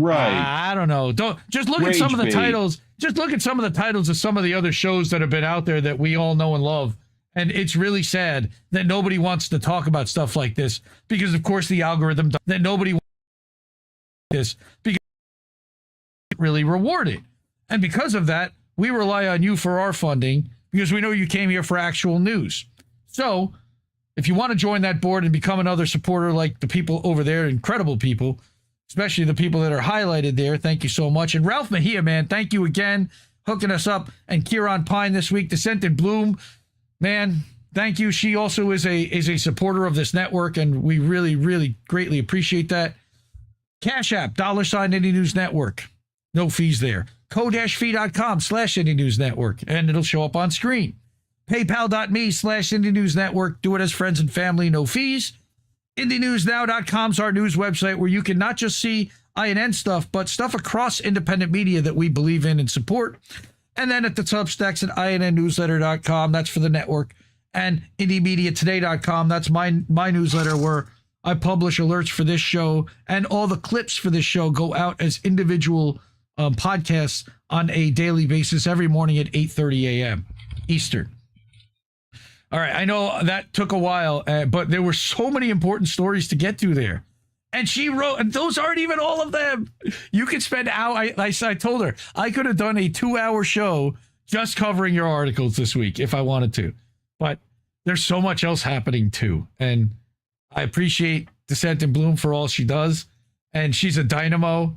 F: I don't know. Just look at some of the titles. Just look at some of the titles of some of the other shows that have been out there that we all know and love. And it's really sad that nobody wants to talk about stuff like this because, of course, the algorithm that nobody wants this because it really reward it. And because of that, we rely on you for our funding because we know you came here for actual news. So if you want to join that board and become another supporter like the people over there, incredible people, especially the people that are highlighted there, thank you so much. And Ralph Mejia, man, thank you again, hooking us up. And Kieran Pine this week, Descent in Bloom, man, thank you. She also is a supporter of this network, and we really, really greatly appreciate that. Cash App, $Indie News Network. No fees there. ko-fi.com/Indie News Network, and it'll show up on screen. PayPal.me/Indie News Network. Do it as friends and family, no fees. IndieNewsNow.com is our news website where you can not just see INN stuff, but stuff across independent media that we believe in and support. And then at the Substacks at INNnewsletter.com, that's for the network. And IndieMediaToday.com, that's my newsletter where I publish alerts for this show, and all the clips for this show go out as individual podcasts on a daily basis every morning at 8:30 a.m. Eastern. All right, I know that took a while, but there were so many important stories to get to there. And she wrote, and those aren't even all of them. You could spend hours. I told her I could have done a 2-hour show just covering your articles this week if I wanted to. But there's so much else happening too. And I appreciate Descent in Bloom for all she does. And she's a dynamo,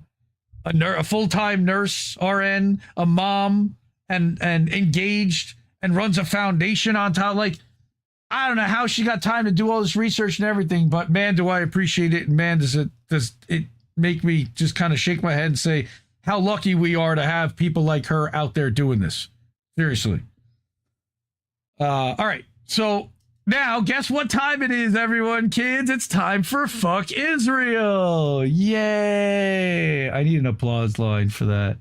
F: a full-time nurse, RN, a mom, and engaged, and runs a foundation on top. Like, I don't know how she got time to do all this research and everything, but man, do I appreciate it. And man, does it make me just kind of shake my head and say how lucky we are to have people like her out there doing this. Seriously. All right. So now, guess what time it is, everyone, kids? It's time for Fuck Israel. Yay. I need an applause line for that.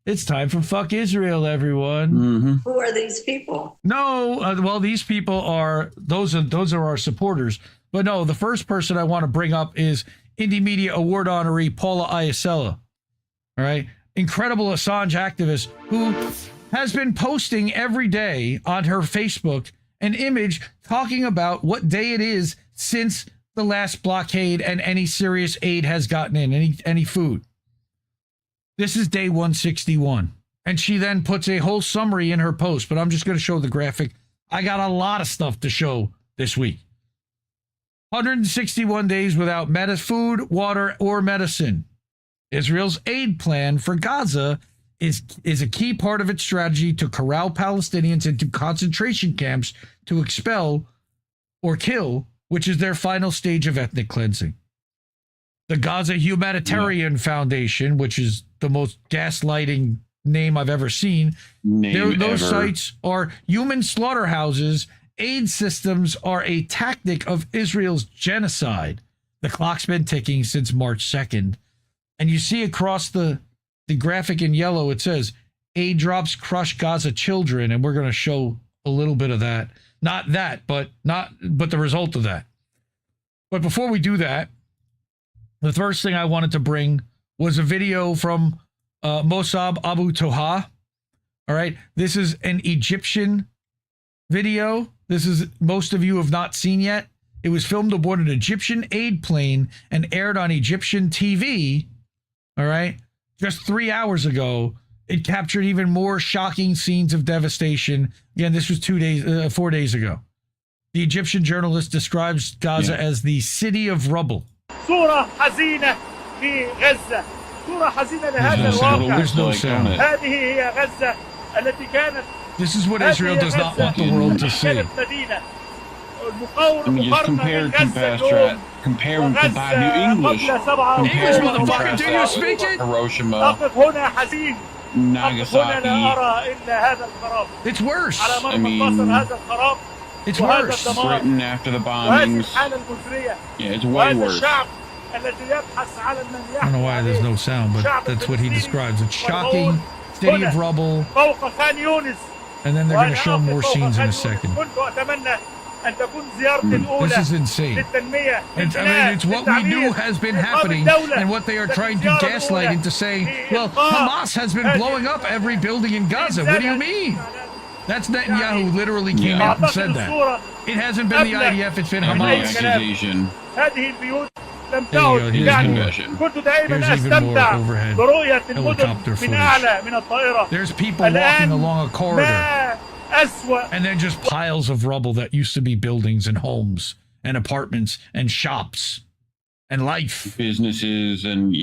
F: It's time for Fuck Israel, everyone.
G: Mm-hmm.
E: Who are these people?
F: No, well, these people are those are our supporters. But no, the first person I want to bring up is Indie Media Award honoree Paula Iacella. All right, incredible Assange activist who has been posting every day on her Facebook an image talking about what day it is since the last blockade and any serious aid has gotten in, any food. This is day 161. And she then puts a whole summary in her post, but I'm just going to show the graphic. I got a lot of stuff to show this week. 161 days without food, water, or medicine. Israel's aid plan for Gaza is a key part of its strategy to corral Palestinians into concentration camps to expel or kill, which is their final stage of ethnic cleansing. The Gaza Humanitarian Foundation, which is the most gaslighting name I've ever seen. Those sites are human slaughterhouses. Aid systems are a tactic of Israel's genocide. The clock's been ticking since March 2nd. And you see across the graphic in yellow, it says, aid drops crush Gaza children. And we're going to show a little bit of that. Not that, but the result of that. But before we do that, the first thing I wanted to bring was a video from Mossab Abu Toha. All right. This is an Egyptian video. This is most of you have not seen yet. It was filmed aboard an Egyptian aid plane and aired on Egyptian TV. All right. Just 3 hours ago, it captured even more shocking scenes of devastation. Again, this was 4 days ago. The Egyptian journalist describes Gaza as the city of rubble.
J: صورة حزينة في غزة. صورة حزينة لهذا الواقع.
F: There's no sound.
J: هذه هي غزة التي كانت.
F: This is what Israel does not want the world to see.
G: I mean, just compare and contrast New English.
F: English, motherfucker, do you speak it?
G: Hiroshima, Nagasaki.
F: It's worse.
G: I mean,
F: it's worse.
G: Britain after the bombings. Yeah, it's way worse.
F: I don't know why there's no sound, but that's what he describes. It's shocking, city of rubble. And then they're going to show more scenes in a second. This is insane. And, I mean, it's what we knew has been happening and what they are trying to gaslight into saying, well, Hamas has been blowing up every building in Gaza. What do you mean? That's Netanyahu literally came out and said that. It hasn't been the IDF, it's been Hamas. There you go. Here's even more overhead helicopter footage. There's people walking along a corridor. And then just piles of rubble that used to be buildings and homes and apartments and shops and life.
G: Businesses and,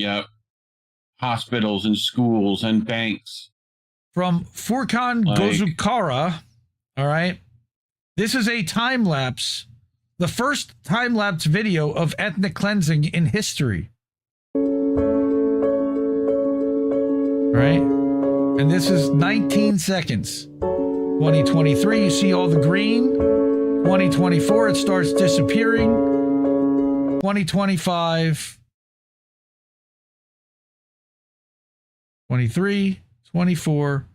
G: hospitals and schools and banks.
F: From Furkan Gozukara, all right? This is a time-lapse, the first time-lapse video of ethnic cleansing in history. All right? And this is 19 seconds. 2023, you see all the green. 2024, it starts disappearing. 2025. 23, 24,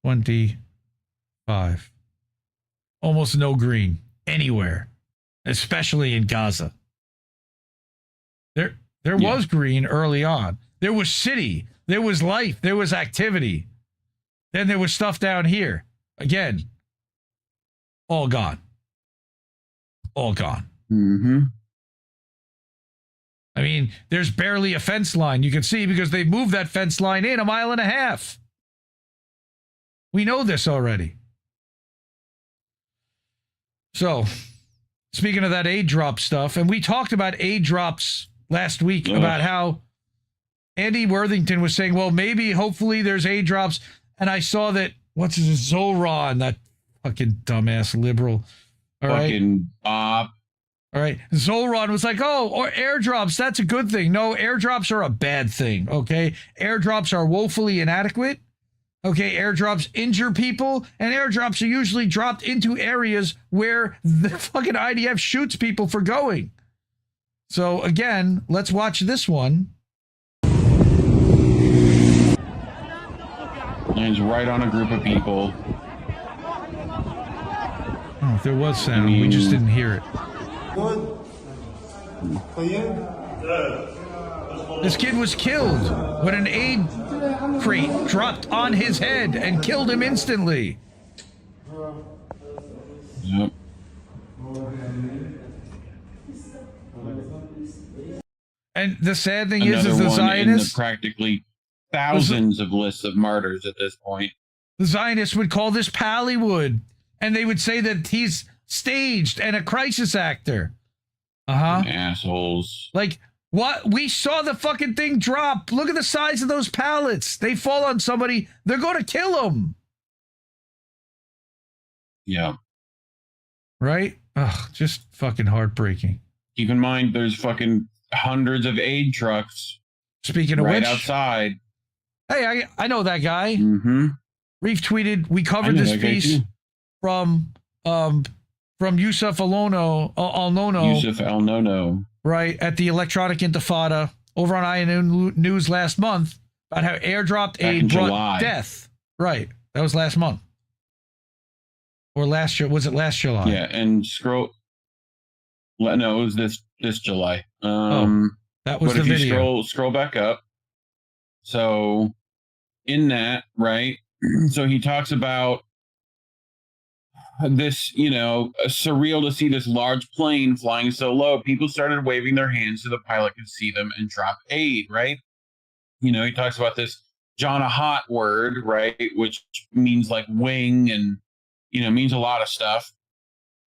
F: 25. Almost no green anywhere, especially in Gaza. There was green early on. There was city. There was life. There was activity. Then there was stuff down here. Again, all gone. All gone.
G: Mm-hmm.
F: I mean, there's barely a fence line. You can see because they moved that fence line in 1.5 miles. We know this already. So, speaking of that aid drop stuff, and we talked about aid drops last week about how Andy Worthington was saying, well, maybe, hopefully there's aid drops. And I saw that, what's his Zoran, that fucking dumbass liberal. All right. All right. Zoran was like, oh, or airdrops, that's a good thing. No, airdrops are a bad thing, okay? Airdrops are woefully inadequate. Okay, airdrops injure people, and airdrops are usually dropped into areas where the fucking IDF shoots people for going. So, again, let's watch this one.
G: Lands right on a group of people.
F: Oh, there was sound. We just didn't hear it. This kid was killed when an aid crate dropped on his head and killed him instantly.
G: Yep.
F: And the sad thing
G: Another
F: is the
G: one
F: Zionists...
G: in the practically thousands of lists of martyrs at this point.
F: The Zionists would call this Pallywood, and they would say that he's staged and a crisis actor.
G: Assholes.
F: Like, what? We saw the fucking thing drop. Look at the size of those pallets. They fall on somebody, they're going to kill them.
G: Yeah.
F: Right? Ugh, just fucking heartbreaking.
G: Keep in mind, there's fucking hundreds of aid trucks.
F: Speaking of
G: right
F: which,
G: outside.
F: Hey, I know that guy.
G: Mm-hmm.
F: Reef tweeted, we covered this piece from Yusuf Al-Nono.
G: Yusuf Al-Nono.
F: Right, at the Electronic Intifada over on INN News last month about how airdropped aid brought
G: July.
F: death. Right, that was last month. Or last year, was it last July?
G: Yeah, and no, it was this July.
F: That was
G: but
F: the
G: if
F: video.
G: you scroll back up, so in that, right, so he talks about this, surreal to see this large plane flying so low. People started waving their hands so the pilot could see them and drop aid, right? He talks about this John a Hot word, right, which means like wing and, means a lot of stuff,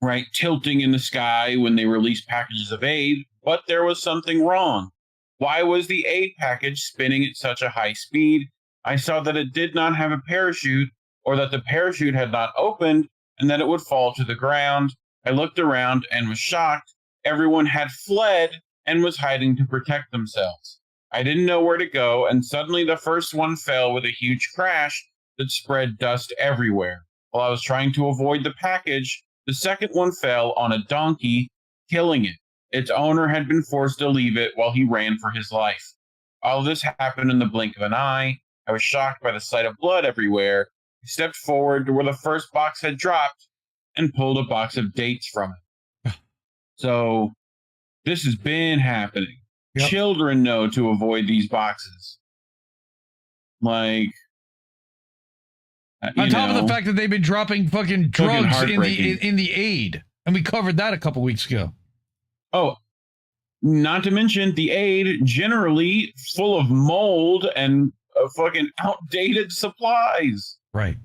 G: right? Tilting in the sky when they released packages of aid, but there was something wrong. Why was the aid package spinning at such a high speed? I saw that it did not have a parachute, or that the parachute had not opened, and that it would fall to the ground. I looked around and was shocked. Everyone had fled and was hiding to protect themselves. I didn't know where to go, and suddenly the first one fell with a huge crash that spread dust everywhere. While I was trying to avoid the package, the second one fell on a donkey, killing it. Its owner had been forced to leave it while he ran for his life. All of this happened in the blink of an eye. I was shocked by the sight of blood everywhere. I stepped forward to where the first box had dropped and pulled a box of dates from it. So this has been happening. Yep. Children know to avoid these boxes. Like,
F: on top of the fact that they've been dropping fucking drugs in the aid, and we covered that a couple weeks ago.
G: Oh, not to mention the aid generally full of mold and fucking outdated supplies.
F: Right.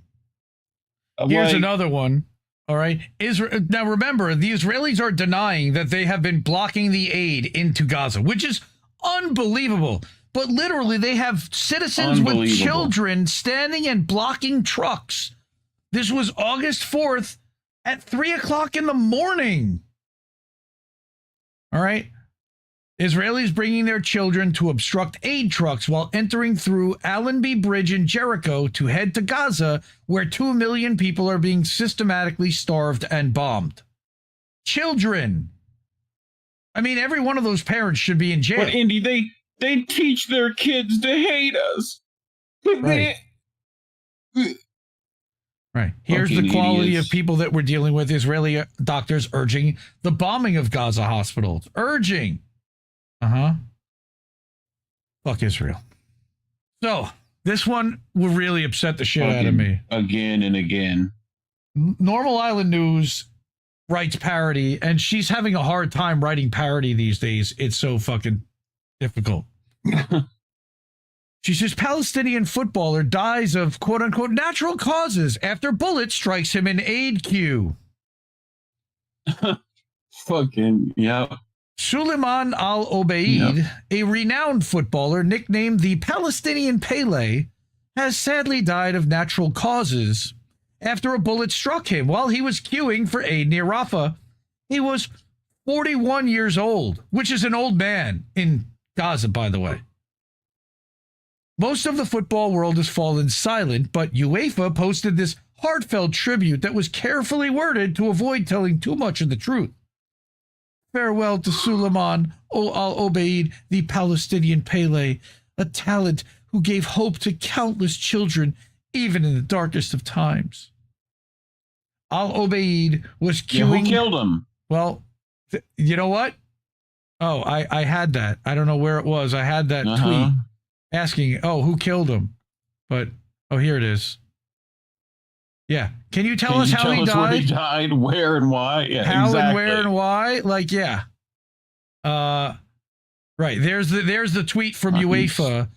F: Here's another one. All right. Now remember, the Israelis are denying that they have been blocking the aid into Gaza, which is unbelievable. But literally, they have citizens with children standing and blocking trucks. This was August 4th at 3 o'clock in the morning. All right. Israelis bringing their children to obstruct aid trucks while entering through Allenby Bridge in Jericho to head to Gaza, where 2 million people are being systematically starved and bombed. Children. I mean, every one of those parents should be in jail.
G: But Indy, they teach their kids to hate us.
F: Right. Right. Here's the quality of people that we're dealing with. Israeli doctors urging the bombing of Gaza hospitals. Urging. Fuck Israel. So, this one will really upset the shit out of me.
G: Again and again.
F: Normal Island News writes parody, and she's having a hard time writing parody these days. It's so fucking difficult. She says, Palestinian footballer dies of quote-unquote natural causes after bullet strikes him in aid queue.
G: Fucking, yeah.
F: Suleiman Al-Obeid, a renowned footballer nicknamed the Palestinian Pele, has sadly died of natural causes after a bullet struck him while he was queuing for aid near Rafah. He was 41 years old, which is an old man in Gaza, by the way. Most of the football world has fallen silent, but UEFA posted this heartfelt tribute that was carefully worded to avoid telling too much of the truth. Farewell to Suleiman Al-Obeid, the Palestinian Pele, a talent who gave hope to countless children even in the darkest of times. Al-Obeid was
G: Yeah,
F: queuing.
G: who killed him?
F: Well, you know what? Oh, I had that. I don't know where it was. I had that tweet asking, oh, who killed him? But, oh, here it is. Yeah. Can you tell us how he died?
G: Where he died, where and why? Yeah,
F: how
G: exactly.
F: and where and why? Like, yeah. Right. There's the tweet from UEFA,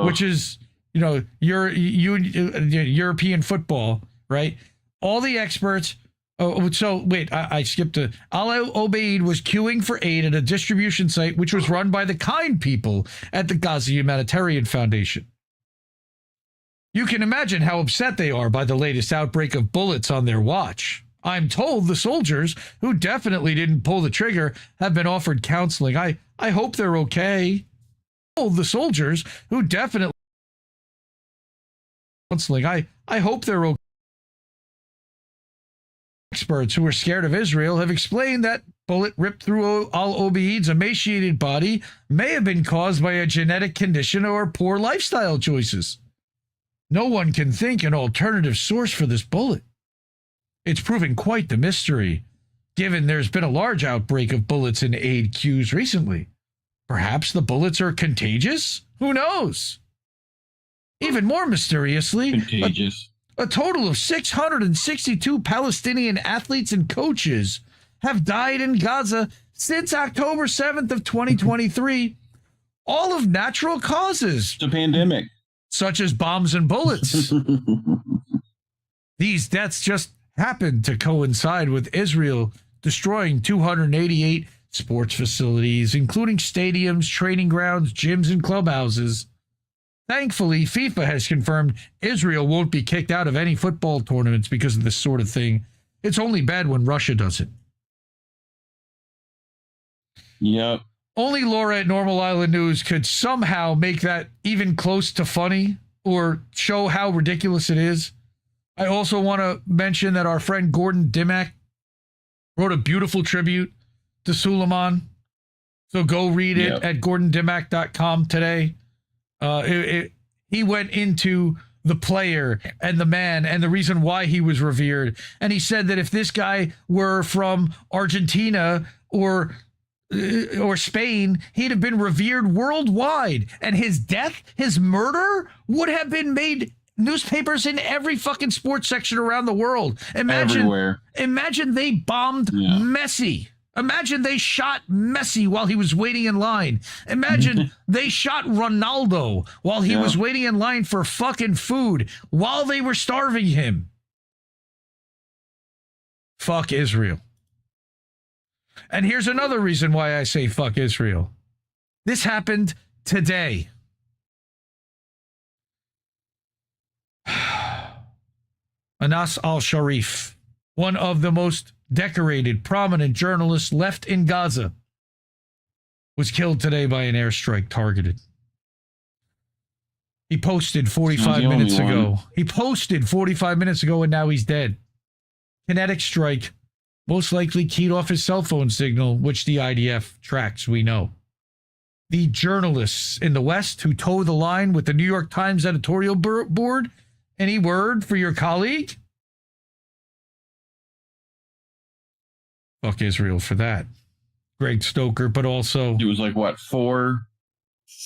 F: which is, you know, European football, right? All the experts. Oh, so wait, I skipped a. Al-Obeid was queuing for aid at a distribution site which was run by the kind people at the Gaza Humanitarian Foundation. You can imagine how upset they are by the latest outbreak of bullets on their watch. I'm told the soldiers, who definitely didn't pull the trigger, have been offered counseling. I hope they're okay. The soldiers, who definitely counseling. I hope they're okay. Experts who are scared of Israel have explained that bullet ripped through Al-Obeid's emaciated body may have been caused by a genetic condition or poor lifestyle choices. No one can think an alternative source for this bullet. It's proving quite the mystery, given there's been a large outbreak of bullets in aid queues recently. Perhaps the bullets are contagious? Who knows? Even more mysteriously,
G: contagious.
F: A total of 662 Palestinian athletes and coaches have died in Gaza since October 7th of 2023, all of natural causes.
G: It's a pandemic.
F: Such as bombs and bullets. These deaths just happened to coincide with Israel destroying 288 sports facilities, including stadiums, training grounds, gyms, and clubhouses. Thankfully, FIFA has confirmed Israel won't be kicked out of any football tournaments because of this sort of thing. It's only bad when Russia does it.
G: Yep.
F: Only Laura at Normal Island News could somehow make that even close to funny or show how ridiculous it is. I also want to mention that our friend Gordon Dimmack wrote a beautiful tribute to Suleiman. So go read it at gordondimmack.com today. He went into the player and the man and the reason why he was revered. And he said that if this guy were from Argentina or Spain, he'd have been revered worldwide. And his death, his murder, would have been made newspapers in every fucking sports section around the world.
G: Everywhere.
F: Imagine they bombed Messi. Imagine they shot Messi while he was waiting in line. Imagine they shot Ronaldo while he was waiting in line for fucking food while they were starving him. Fuck Israel. And here's another reason why I say fuck Israel. This happened today. Anas al-Sharif, one of the most decorated, prominent journalists left in Gaza, was killed today by an airstrike targeted. He posted 45 minutes ago. He posted 45 minutes ago and now he's dead. Kinetic strike, most likely keyed off his cell phone signal, which the IDF tracks, we know. The journalists in the West who toe the line with the New York Times editorial board, any word for your colleague? Fuck Israel for that. Greg Stoker, but also...
G: It was like, what, four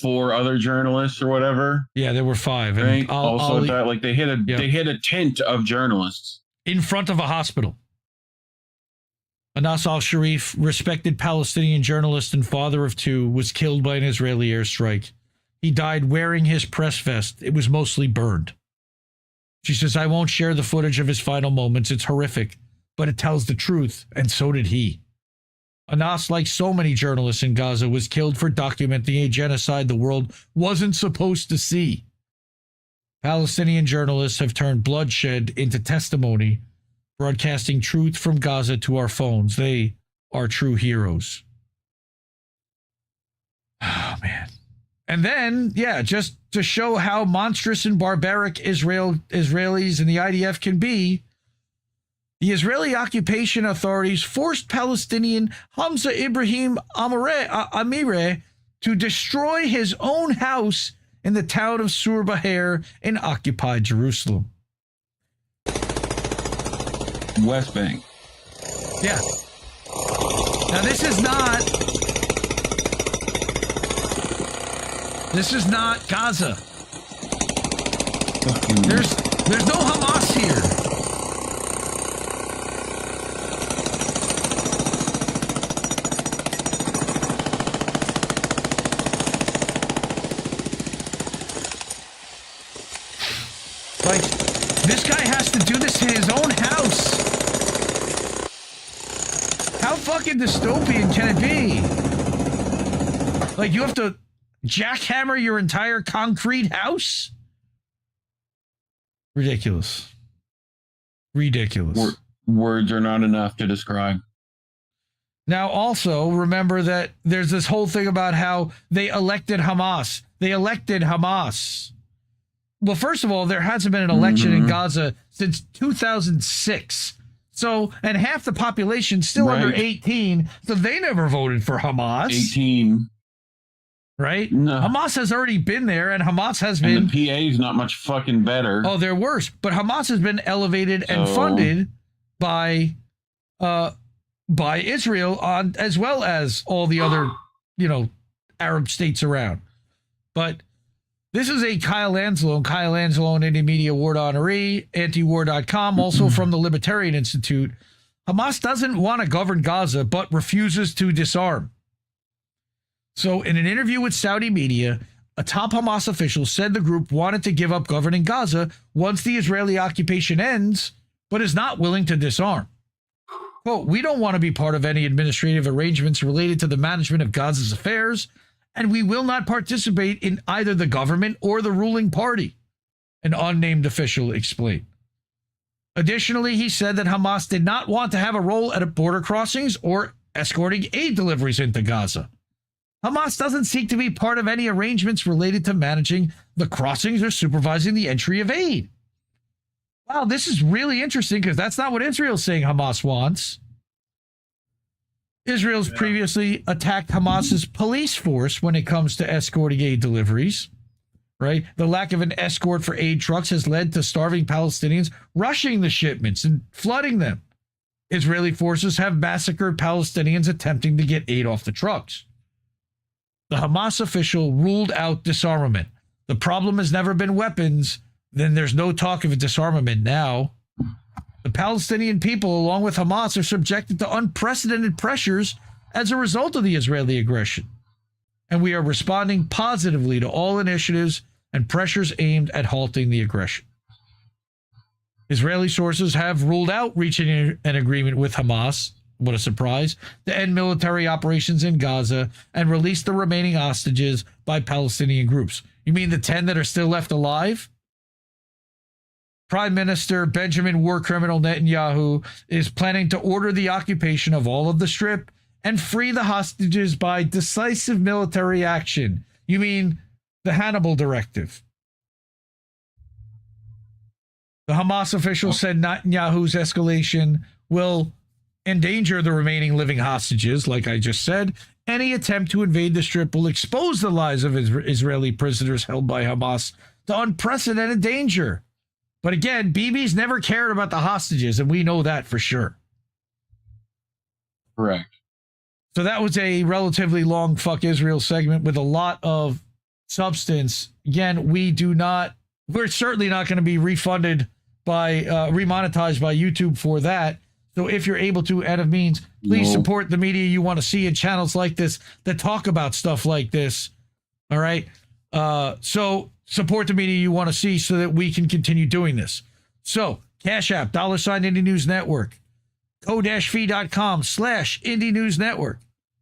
G: other journalists or whatever?
F: Yeah, there were 5.
G: Right?
F: And
G: also, like they hit a tent of journalists.
F: In front of a hospital. Anas al-Sharif, respected Palestinian journalist and father of 2, was killed by an Israeli airstrike. He died wearing his press vest. It was mostly burned. She says, I won't share the footage of his final moments. It's horrific, but it tells the truth, and so did he. Anas, like so many journalists in Gaza, was killed for documenting a genocide the world wasn't supposed to see. Palestinian journalists have turned bloodshed into testimony, broadcasting truth from Gaza to our phones. They are true heroes. Oh, man. And then, just to show how monstrous and barbaric Israelis and the IDF can be, the Israeli occupation authorities forced Palestinian Hamza Ibrahim Amireh to destroy his own house in the town of Sur Baher in occupied Jerusalem.
G: West Bank.
F: Yeah. Now this is not Gaza. There's no Hamas here. Like, this guy has to do this in his own house. How fucking dystopian can it be? Like, you have to jackhammer your entire concrete house? Ridiculous. Ridiculous.
G: Words are not enough to describe.
F: Now, also, remember that there's this whole thing about how they elected Hamas. They elected Hamas. Well, first of all, there hasn't been an election in Gaza since 2006. So, and half the population still under 18, so they never voted for Hamas.
G: 18.
F: Right?
G: No.
F: Hamas has already been there, and Hamas has been...
G: And the PA's not much fucking better.
F: Oh, they're worse. But Hamas has been elevated and funded by Israel, as well as all the other, Arab states around. But this is a Kyle Anzalone, Indie Media Award honoree, antiwar.com, also from the Libertarian Institute. Hamas doesn't want to govern Gaza, but refuses to disarm. So in an interview with Saudi media, a top Hamas official said the group wanted to give up governing Gaza once the Israeli occupation ends, but is not willing to disarm. Quote, "We don't want to be part of any administrative arrangements related to the management of Gaza's affairs, and we will not participate in either the government or the ruling party," an unnamed official explained. Additionally, he said that Hamas did not want to have a role at border crossings or escorting aid deliveries into Gaza. Hamas doesn't seek to be part of any arrangements related to managing the crossings or supervising the entry of aid. Wow, this is really interesting because that's not what Israel's saying Hamas wants. Israel's previously attacked Hamas's police force when it comes to escorting aid deliveries, right? The lack of an escort for aid trucks has led to starving Palestinians rushing the shipments and flooding them. Israeli forces have massacred Palestinians attempting to get aid off the trucks. The Hamas official ruled out disarmament. The problem has never been weapons. Then there's no talk of a disarmament now. The Palestinian people, along with Hamas, are subjected to unprecedented pressures as a result of the Israeli aggression. And we are responding positively to all initiatives and pressures aimed at halting the aggression. Israeli sources have ruled out reaching an agreement with Hamas, what a surprise, to end military operations in Gaza and release the remaining hostages by Palestinian groups. You mean the 10 that are still left alive? Prime Minister Benjamin war criminal Netanyahu is planning to order the occupation of all of the Strip and free the hostages by decisive military action. You mean the Hannibal Directive. The Hamas official said Netanyahu's escalation will endanger the remaining living hostages, like I just said. Any attempt to invade the Strip will expose the lives of Israeli prisoners held by Hamas to unprecedented danger. But again, Bibi's never cared about the hostages, and we know that for sure.
G: Correct.
F: So that was a relatively long fuck Israel segment with a lot of substance. Again, we're certainly not going to be refunded by, remonetized by YouTube for that. So if you're able to, out of means, please support the media you want to see in channels like this that talk about stuff like this. All right. So support the media you want to see so that we can continue doing this. So Cash App, $ Indie News Network, ko-fi.com/Indie News Network,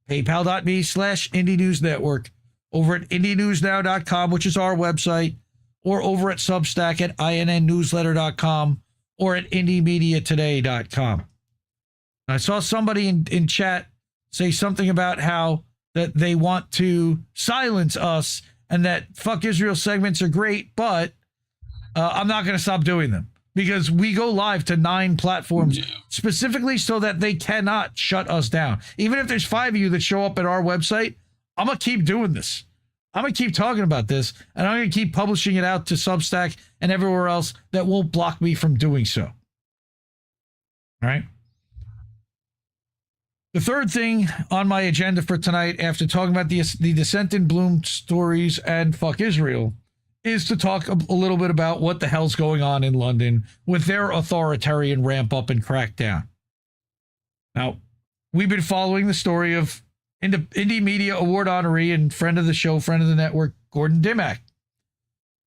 F: paypal.me/Indie News Network, over at indienewsnow.com, which is our website, or over at Substack at innnewsletter.com or at indiemediatoday.com. I saw somebody in chat say something about how that they want to silence us and that fuck Israel segments are great, but I'm not going to stop doing them because we go live to 9 platforms specifically so that they cannot shut us down. Even if there's 5 of you that show up at our website, I'm going to keep doing this. I'm going to keep talking about this, and I'm going to keep publishing it out to Substack and everywhere else that won't block me from doing so. All right. The third thing on my agenda for tonight, after talking about the Descent in Bloom stories and fuck Israel, is to talk a little bit about what the hell's going on in London with their authoritarian ramp up and crackdown. Now, we've been following the story of Indie Media Award honoree and friend of the show, friend of the network, Gordon Dimmack,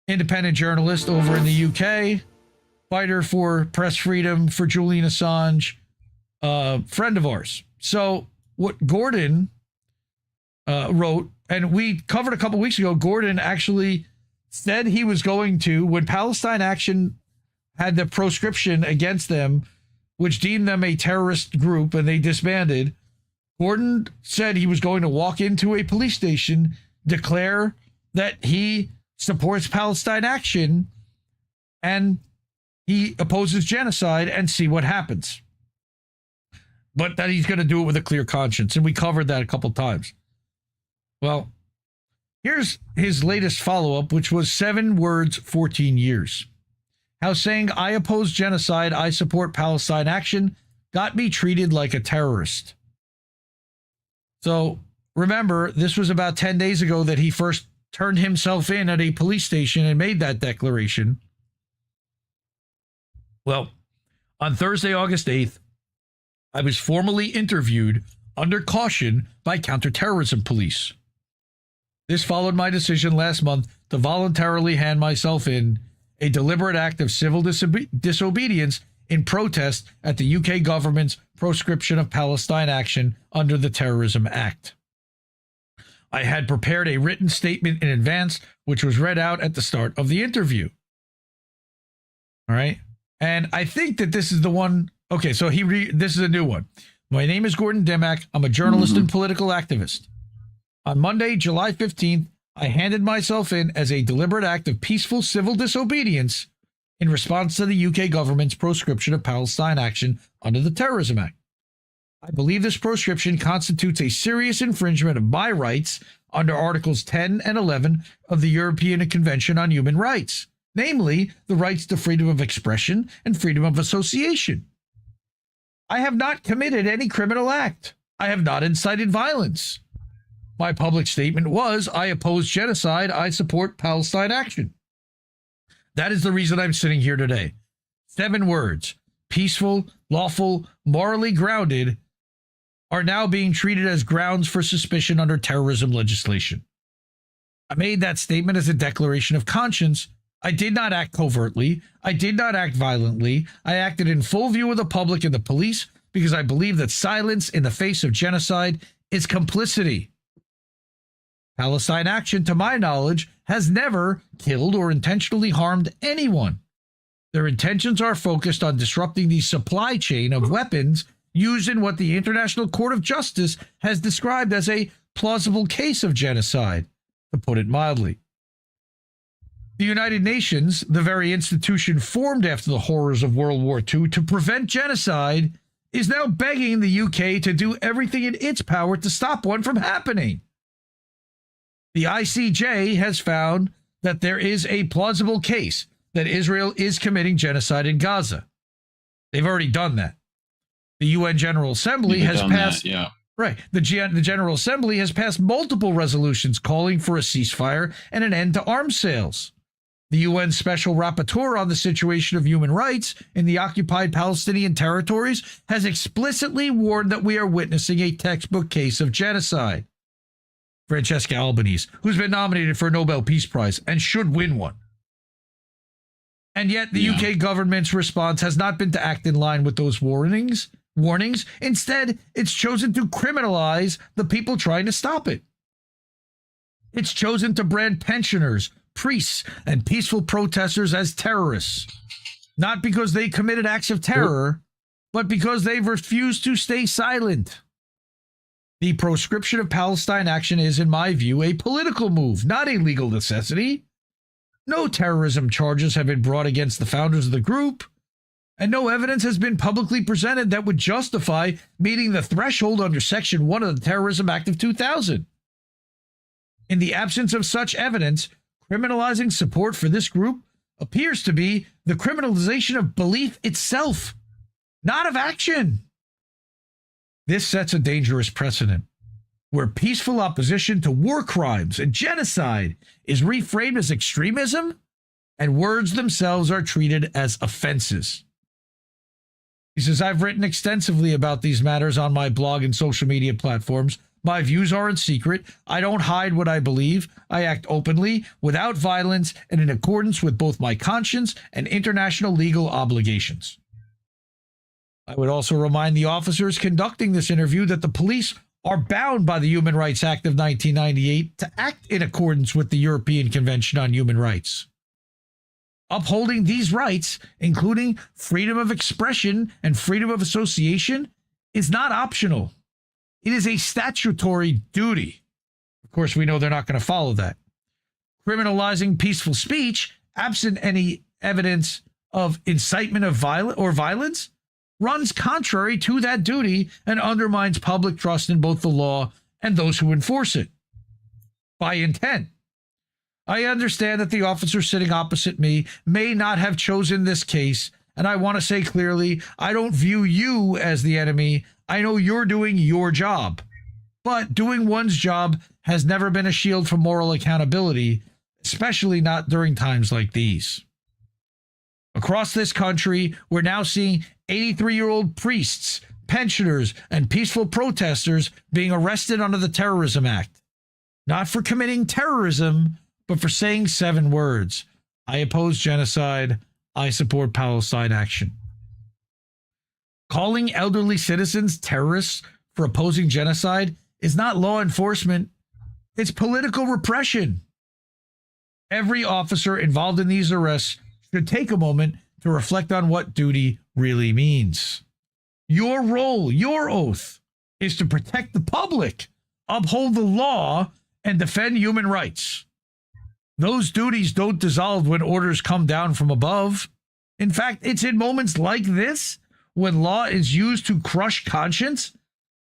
F: independent journalist over in the UK, fighter for press freedom for Julian Assange, friend of ours. So what Gordon wrote, and we covered a couple weeks ago, Gordon actually said he was going to, when Palestine Action had the proscription against them, which deemed them a terrorist group and they disbanded, Gordon said he was going to walk into a police station, declare that he supports Palestine Action and he opposes genocide and see what happens. But that he's going to do it with a clear conscience. And we covered that a couple times. Well, here's his latest follow-up, which was 7 words, 14 years. How saying, I oppose genocide, I support Palestine Action, got me treated like a terrorist. So remember, this was about 10 days ago that he first turned himself in at a police station and made that declaration. Well, on Thursday, August 8th, I was formally interviewed under caution by counterterrorism police. This followed my decision last month to voluntarily hand myself in, a deliberate act of civil disobedience in protest at the UK government's proscription of Palestine Action under the Terrorism Act. I had prepared a written statement in advance, which was read out at the start of the interview. All right. And I think that this is the one. Okay, so this is a new one. My name is Gordon Dimmack. I'm a journalist and political activist. On Monday, July 15th, I handed myself in as a deliberate act of peaceful civil disobedience in response to the UK government's proscription of Palestine Action under the Terrorism Act. I believe this proscription constitutes a serious infringement of my rights under Articles 10 and 11 of the European Convention on Human Rights, namely the rights to freedom of expression and freedom of association. I have not committed any criminal act. I have not incited violence. My public statement was, I oppose genocide. I support Palestine Action. That is the reason I'm sitting here today. 7 words, peaceful, lawful, morally grounded, are now being treated as grounds for suspicion under terrorism legislation. I made that statement as a declaration of conscience. I did not act covertly. I did not act violently. I acted in full view of the public and the police because I believe that silence in the face of genocide is complicity. Palestine Action, to my knowledge, has never killed or intentionally harmed anyone. Their intentions are focused on disrupting the supply chain of weapons used in what the International Court of Justice has described as a plausible case of genocide, to put it mildly. The United Nations, the very institution formed after the horrors of World War II to prevent genocide, is now begging the UK to do everything in its power to stop one from happening. The ICJ has found that there is a plausible case that Israel is committing genocide in Gaza. They've already done that. The UN General Assembly has passed... Right. The General Assembly has passed multiple resolutions calling for a ceasefire and an end to arms sales. The UN Special Rapporteur on the situation of human rights in the occupied Palestinian territories has explicitly warned that we are witnessing a textbook case of genocide. Francesca Albanese, who's been nominated for a Nobel Peace Prize and should win one. And yet the UK government's response has not been to act in line with those warnings. Instead, it's chosen to criminalize the people trying to stop it. It's chosen to brand pensioners, priests, and peaceful protesters as terrorists, not because they committed acts of terror, but because they've refused to stay silent. The proscription of Palestine Action is, in my view, a political move, not a legal necessity. No terrorism charges have been brought against the founders of the group, and no evidence has been publicly presented that would justify meeting the threshold under Section 1 of the Terrorism Act of 2000. In the absence of such evidence, criminalizing support for this group appears to be the criminalization of belief itself. not of action. This sets a dangerous precedent where peaceful opposition to war crimes and genocide is reframed as extremism and words themselves are treated as offenses. He says, I've written extensively about these matters on my blog and social media platforms. My views aren't secret. I don't hide what I believe. I act openly, without violence, and in accordance with both my conscience and international legal obligations. I would also remind the officers conducting this interview that the police are bound by the Human Rights Act of 1998 to act in accordance with the European Convention on Human Rights. Upholding these rights, including freedom of expression and freedom of association, is not optional. It is a statutory duty. Of course, we know they're not going to follow that. Criminalizing peaceful speech, absent any evidence of incitement of violence, runs contrary to that duty and undermines public trust in both the law and those who enforce it. By intent. I understand that the officer sitting opposite me may not have chosen this case, and I want to say clearly, I don't view you as the enemy. I know you're doing your job. But doing one's job has never been a shield for moral accountability, especially not during times like these. Across this country, we're now seeing 83-year-old priests, pensioners, and peaceful protesters being arrested under the Terrorism Act. Not for committing terrorism, but for saying 7 words. I oppose genocide. I support Palestine action. Calling elderly citizens terrorists for opposing genocide is not law enforcement. It's political repression. Every officer involved in these arrests should take a moment to reflect on what duty really means. Your role, your oath, is to protect the public, uphold the law, and defend human rights. Those duties don't dissolve when orders come down from above. In fact, it's in moments like this, when law is used to crush conscience,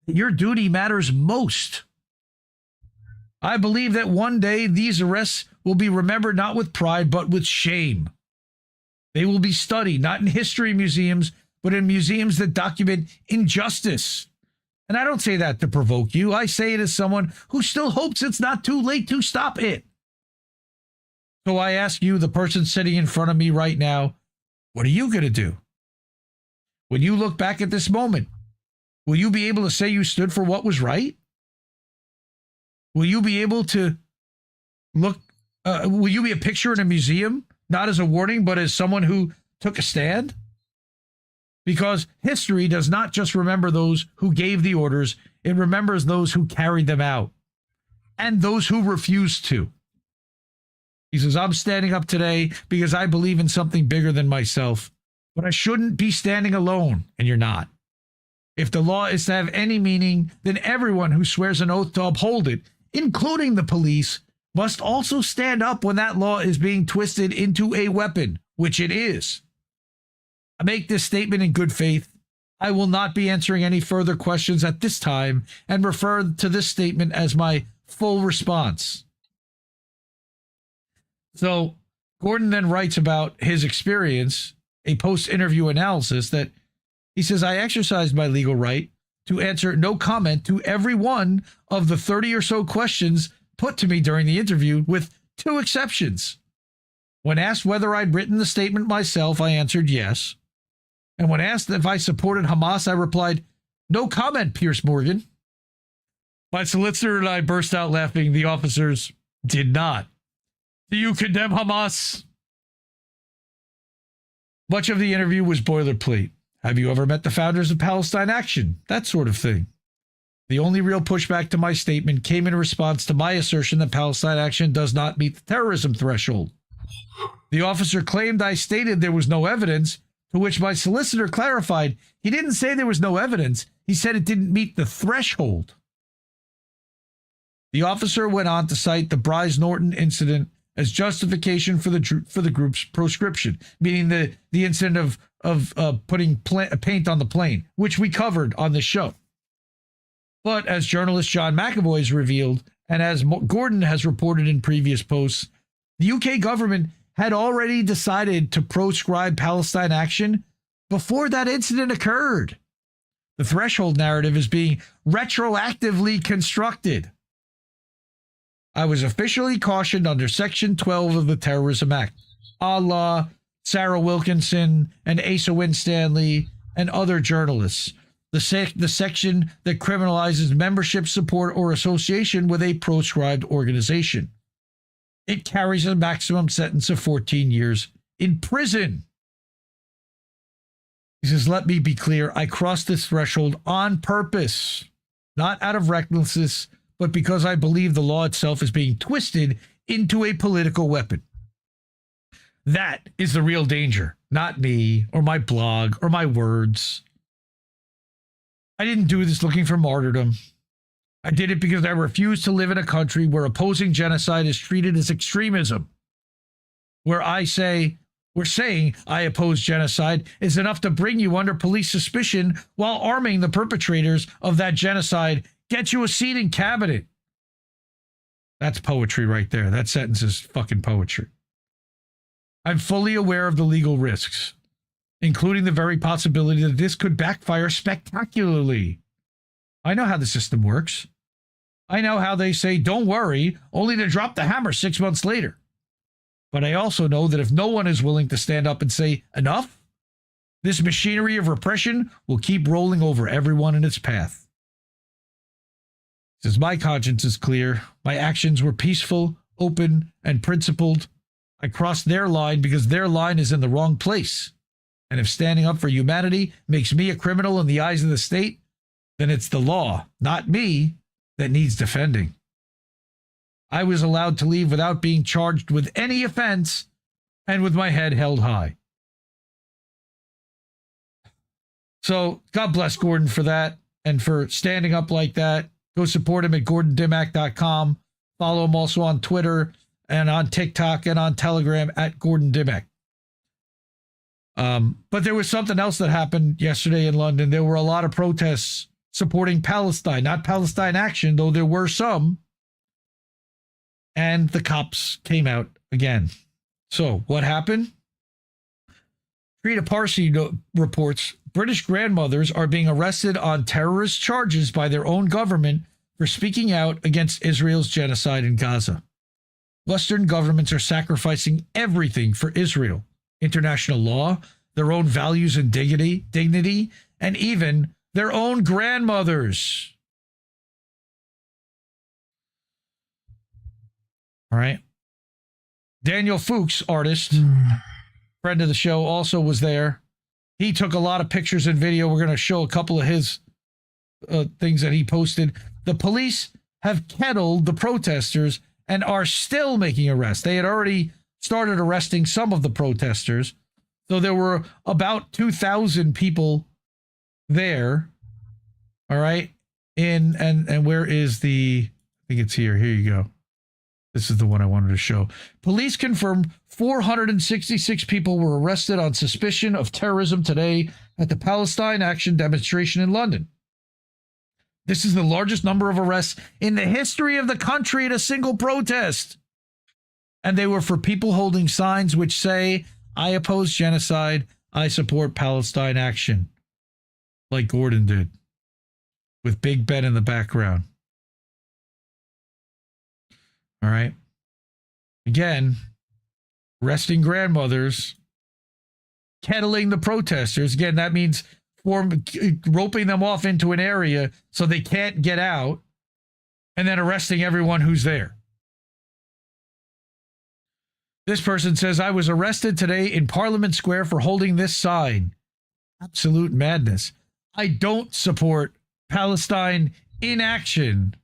F: that your duty matters most. I believe that one day these arrests will be remembered not with pride, but with shame. They will be studied, not in history museums, but in museums that document injustice. And I don't say that to provoke you. I say it as someone who still hopes it's not too late to stop it. So I ask you, the person sitting in front of me right now, what are you going to do? When you look back at this moment, will you be able to say you stood for what was right? Will you be able to will you be a picture in a museum, not as a warning, but as someone who took a stand? Because history does not just remember those who gave the orders, it remembers those who carried them out and those who refused to. He says, I'm standing up today because I believe in something bigger than myself, but I shouldn't be standing alone, and you're not. If the law is to have any meaning, then everyone who swears an oath to uphold it, including the police, must also stand up when that law is being twisted into a weapon, which it is. I make this statement in good faith. I will not be answering any further questions at this time and refer to this statement as my full response. So Gordon then writes about his experience, a post-interview analysis that he says, I exercised my legal right to answer no comment to every one of the 30 or so questions put to me during the interview, with 2 exceptions. When asked whether I'd written the statement myself, I answered yes. And when asked if I supported Hamas, I replied, no comment, Pierce Morgan. My solicitor and I burst out laughing. The officers did not. Do you condemn Hamas? Much of the interview was boilerplate. Have you ever met the founders of Palestine Action? That sort of thing. The only real pushback to my statement came in response to my assertion that Palestine Action does not meet the terrorism threshold. The officer claimed I stated there was no evidence, to which my solicitor clarified he didn't say there was no evidence. He said it didn't meet the threshold. The officer went on to cite the Bryce Norton incident as justification for the group's proscription, meaning the incident of putting paint on the plane, which we covered on this show. But as journalist John McAvoy has revealed, and as Gordon has reported in previous posts, the UK government had already decided to proscribe Palestine Action before that incident occurred. The threshold narrative is being retroactively constructed. I was officially cautioned under Section 12 of the Terrorism Act. Allah, Sarah Wilkinson, and Asa Winstanley, and other journalists. The section that criminalizes membership, support, or association with a proscribed organization. It carries a maximum sentence of 14 years in prison. He says, let me be clear, I crossed this threshold on purpose, not out of recklessness, but because I believe the law itself is being twisted into a political weapon. That is the real danger, not me or my blog or my words. I didn't do this looking for martyrdom. I did it because I refuse to live in a country where opposing genocide is treated as extremism. Where we're saying I oppose genocide is enough to bring you under police suspicion while arming the perpetrators of that genocide. Get you a seat in cabinet. That's poetry right there. That sentence is fucking poetry. I'm fully aware of the legal risks, including the very possibility that this could backfire spectacularly. I know how the system works. I know how they say, don't worry, only to drop the hammer 6 months later. But I also know that if no one is willing to stand up and say, enough, this machinery of repression will keep rolling over everyone in its path. Since my conscience is clear, my actions were peaceful, open, and principled. I crossed their line because their line is in the wrong place. And if standing up for humanity makes me a criminal in the eyes of the state, then it's the law, not me, that needs defending. I was allowed to leave without being charged with any offense and with my head held high. So God bless Gordon for that and for standing up like that. Go support him at GordonDimmack.com. Follow him also on Twitter and on TikTok and on Telegram at Gordon Dimmack. But there was something else that happened yesterday in London. There were a lot of protests supporting Palestine, not Palestine Action, though there were some. And the cops came out again. So what happened? Trita Parsi reports British grandmothers are being arrested on terrorist charges by their own government for speaking out against Israel's genocide in Gaza. Western governments are sacrificing everything for Israel, international law, their own values and dignity, and even their own grandmothers. All right. Daniel Fuchs, artist, friend of the show, also was there. He took a lot of pictures and video. We're going to show a couple of his things that he posted. The police have kettled the protesters and are still making arrests. They had already started arresting some of the protesters. So there were about 2,000 people there. All right. And where is the, I think it's here. Here you go. This is the one I wanted to show. Police confirmed 466 people were arrested on suspicion of terrorism today at the Palestine Action demonstration in London. This is the largest number of arrests in the history of the country at a single protest. And they were for people holding signs which say, I oppose genocide, I support Palestine Action. Like Gordon did, with Big Ben in the background. All right. Again, arresting grandmothers, kettling the protesters. Again, that means roping them off into an area so they can't get out, and then arresting everyone who's there. This person says, I was arrested today in Parliament Square for holding this sign. Absolute madness. I don't support Palestine in action.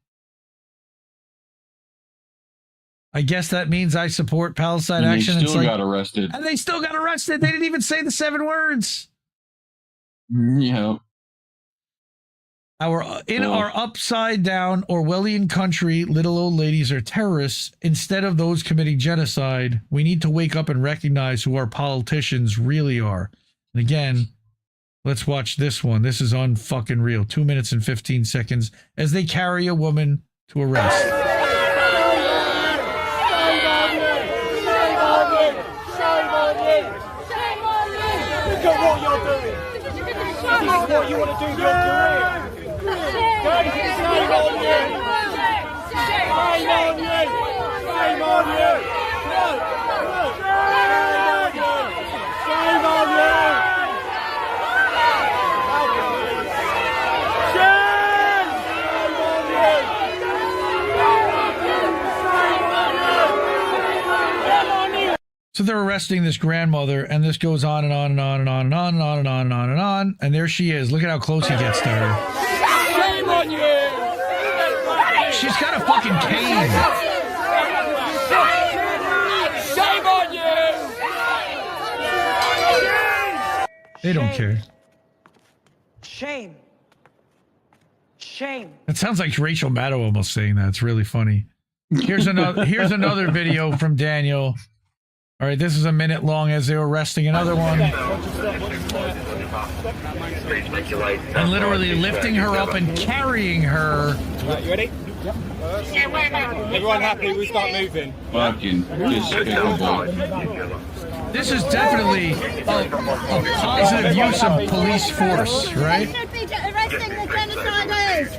F: I guess that means I support Palestine Action.
G: They still got arrested.
F: And they still got arrested. They didn't even say the 7 words.
G: Yeah.
F: Our upside down Orwellian country, little old ladies are terrorists instead of those committing genocide. We need to wake up and recognize who our politicians really are. And again, let's watch this one. This is unfucking real. 2 minutes and 15 seconds as they carry a woman to arrest.
J: Look at what you're doing. what you want to do with your career. Shame on you. Shame on you. Shame on you. Shame on you.
F: So they're arresting this grandmother, and this goes on and on and on and on and on and on and on and on and on. And there she is. Look at how close he gets to her.
J: Shame on you!
F: She's got a fucking cane.
J: Shame on you!
F: They don't care.
L: Shame. Shame.
F: It sounds like Rachel Maddow almost saying that. It's really funny. Here's another video from Daniel. All right, this is a minute long as they're arresting another one. And literally lifting her up and carrying her.
J: Right, you ready? Yep. Everyone happy? We start moving.
G: Fucking despicable.
F: This is definitely a positive use of police force, right?
M: We should be arresting the genociders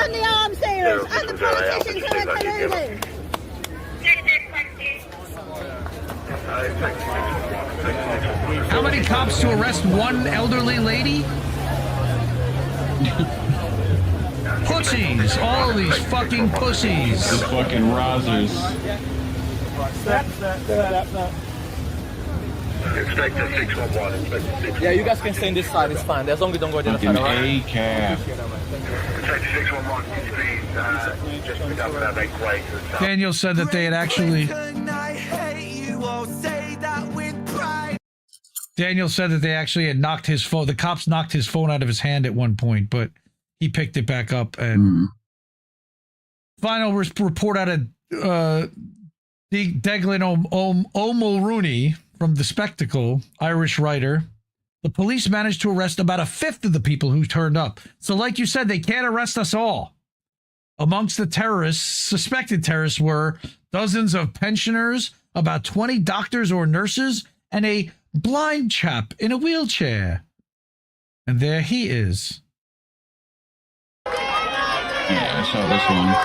M: and the arms dealers and the politicians who are colluding.
F: How many cops to arrest one elderly lady? Pussies! All of these fucking pussies!
G: The fucking rozzers.
J: Inspector 611, Inspector 611. Yeah, you guys can stay on this side, it's fine. As long as you don't go to the other side, alright?
G: A-cab.
J: Inspector 611, can you please just pick up that big quake?
F: Daniel said that they had actually... Daniel said that they actually had knocked his phone. The cops knocked his phone out of his hand at one point, but he picked it back up. And final report out of Declan O'Mulrooney from The Spectacle, Irish writer. The police managed to arrest about a fifth of the people who turned up. So like you said, they can't arrest us all. Amongst the terrorists, suspected terrorists were dozens of pensioners, about 20 doctors or nurses, and a blind chap in a wheelchair. And there he is.
G: Yeah, I saw
F: this one.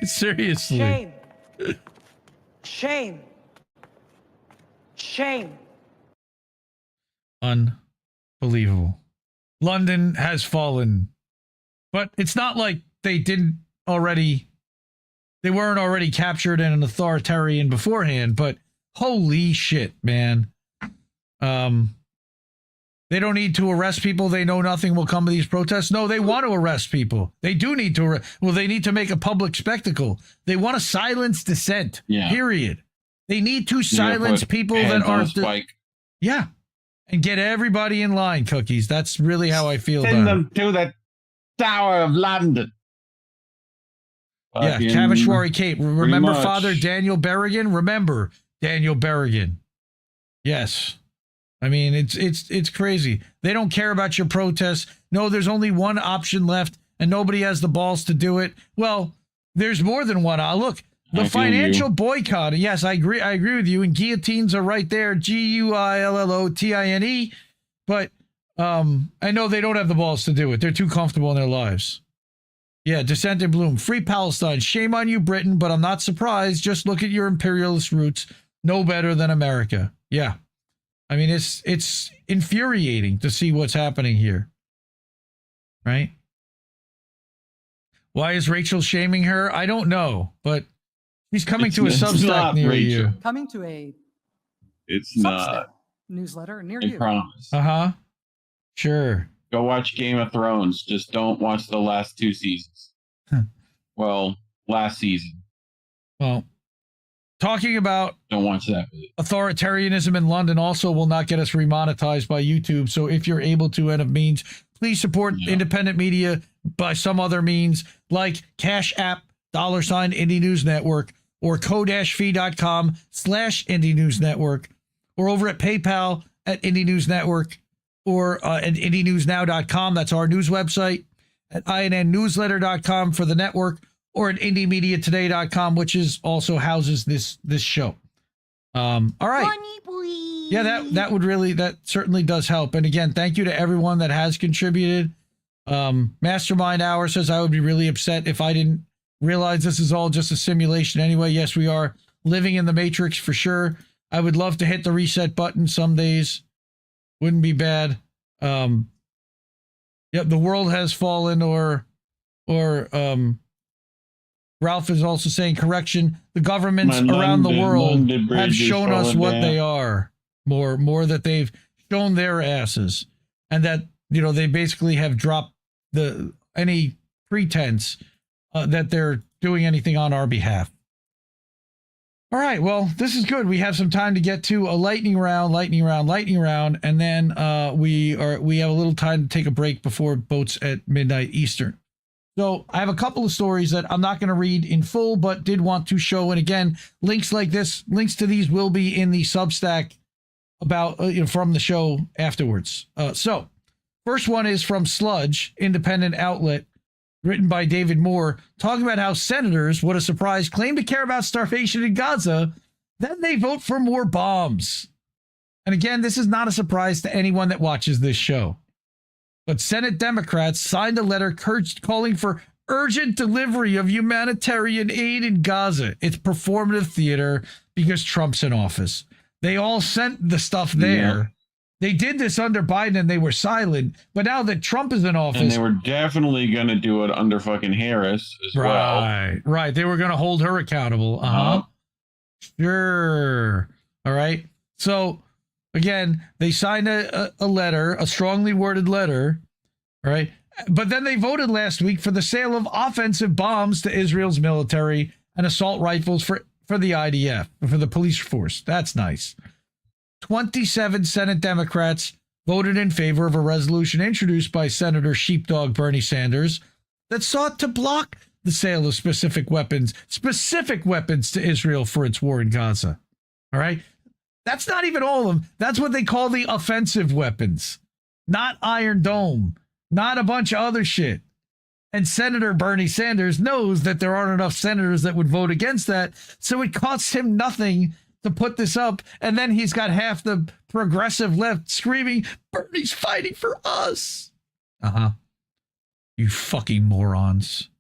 F: Seriously.
L: Shame. Shame. Shame.
F: Unbelievable. London has fallen. But it's not like they weren't already captured in an authoritarian beforehand, but holy shit, man. They don't need to arrest people. They know nothing will come of these protests. No, they want to arrest people. They do need to. They need to make a public spectacle. They want to silence dissent.
G: Yeah.
F: Period. They need to silence people that are. Yeah. And get everybody in line, Cookies. That's really how I feel
G: Send
F: about
G: them to the Tower of London.
F: Yeah, Cavishwari Cape. Remember Father Daniel Berrigan? Remember Daniel Berrigan. Yes. I mean, it's crazy. They don't care about your protests. No, there's only one option left, and nobody has the balls to do it. Well, there's more than one. Look, the financial boycott. Yes, I agree with you. And guillotines are right there. GUILLOTINE. But I know they don't have the balls to do it. They're too comfortable in their lives. Yeah, Dissent in Bloom. Free Palestine. Shame on you, Britain, but I'm not surprised. Just look at your imperialist roots. No better than America. Yeah. I mean, it's infuriating to see what's happening here. Right? Why is Rachel shaming her? I don't know, but he's coming to a Substack near you.
N: Coming to a
G: It's
N: Substack
G: not.
N: newsletter near
G: I
N: you.
G: promise.
F: Uh-huh. Sure.
G: Go watch Game of Thrones. Just don't watch the last 2 seasons. Well, last season.
F: Well, talking about
G: don't watch that.
F: Authoritarianism in London also will not get us remonetized by YouTube. So if you're able to and of means, please support independent media by some other means like Cash App, $ Indie News Network, or ko-fi.com/Indie News Network, or over at PayPal at Indie News Network, or at IndieNewsNow.com. That's our news website. At INNnewsletter.com for the network,
B: or at indiemediatoday.com, which is also houses this show. All right. Yeah, that certainly does help. And again, thank you to everyone that has contributed. Mastermind Hour says, I would be really upset if I didn't realize this is all just a simulation anyway. Yes, we are living in the Matrix for sure. I would love to hit the reset button some days. Wouldn't be bad. Yep, the world has fallen, or Ralph is also saying, correction, the governments around the world have shown us what they are. More that they've shown their asses, and that, you know, they basically have dropped any pretense that they're doing anything on our behalf. All right, well, this is good. We have some time to get to a lightning round, and then we have a little time to take a break before boats at midnight Eastern. So I have a couple of stories that I'm not going to read in full, but did want to show. And again, links to these will be in the Substack about from the show afterwards. So first one is from Sludge, independent outlet, written by David Moore, talking about how senators, what a surprise, claim to care about starvation in Gaza, then they vote for more bombs. And again, this is not a surprise to anyone that watches this show. But Senate Democrats signed a letter calling for urgent delivery of humanitarian aid in Gaza. It's performative theater because Trump's in office. They all sent the stuff there. Yeah. They did this under Biden and they were silent. But now that Trump is in office...
G: And they were definitely going to do it under fucking Harris as well.
B: Right. They were going to hold her accountable. Sure. All right. So, again, they signed a letter, a strongly worded letter. All right. But then they voted last week for the sale of offensive bombs to Israel's military and assault rifles for the IDF, for the police force. That's nice. 27 Senate Democrats voted in favor of a resolution introduced by Senator Sheepdog Bernie Sanders that sought to block the sale of specific weapons to Israel for its war in Gaza. All right. That's not even all of them. That's what they call the offensive weapons, not Iron Dome, not a bunch of other shit. And Senator Bernie Sanders knows that there aren't enough senators that would vote against that. So it costs him nothing to put this up. And then he's got half the progressive left screaming, Bernie's fighting for us. You fucking morons.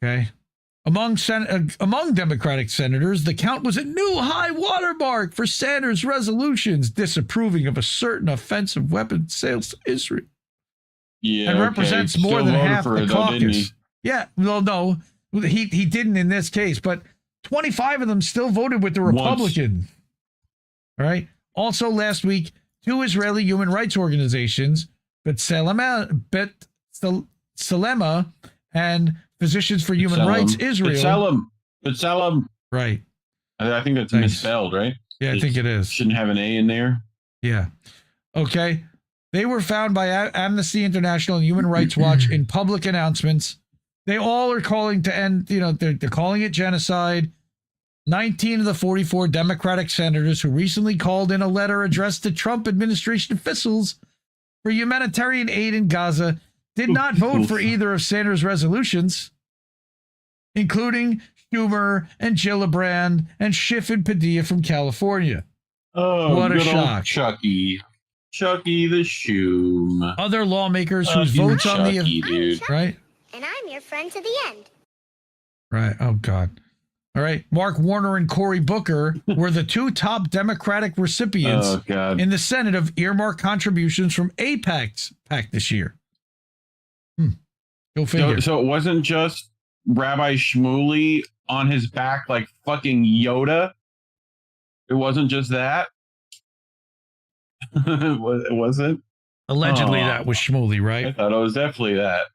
B: Okay. Among Democratic senators, the count was a new high watermark for Sanders' resolutions disapproving of a certain offensive weapons sales to Israel.
G: Yeah,
B: and represents more than half the caucus. Yeah, well, no, he didn't in this case, but 25 of them still voted with the Republican. All right. Also, last week, 2 Israeli human rights organizations, B'Tselema and Physicians for Human Rights Israel.
G: B'Tselem.
B: Right.
G: I think that's misspelled, right?
B: Yeah, I think it is.
G: Shouldn't have an A in there.
B: Yeah. Okay. They were found by Amnesty International and Human Rights Watch in public announcements. They all are calling to end, they're calling it genocide. 19 of the 44 Democratic senators who recently called in a letter addressed to Trump administration officials for humanitarian aid in Gaza did not vote for either of Sanders' resolutions, including Schumer and Gillibrand and Schiff and Padilla from California.
G: Oh,
B: what a shock.
G: Chucky the Shoom.
B: Other lawmakers whose votes on the...
G: dude.
B: Right?
M: And I'm your friend to the end.
B: Right. Oh, God. All right. Mark Warner and Cory Booker were the 2 top Democratic recipients in the Senate of earmarked contributions from AIPAC this year. Go figure.
G: So it wasn't just Rabbi Shmuley on his back like fucking Yoda? It wasn't just that? It wasn't?
B: Allegedly, that was Shmuley, right?
G: I thought it was definitely that.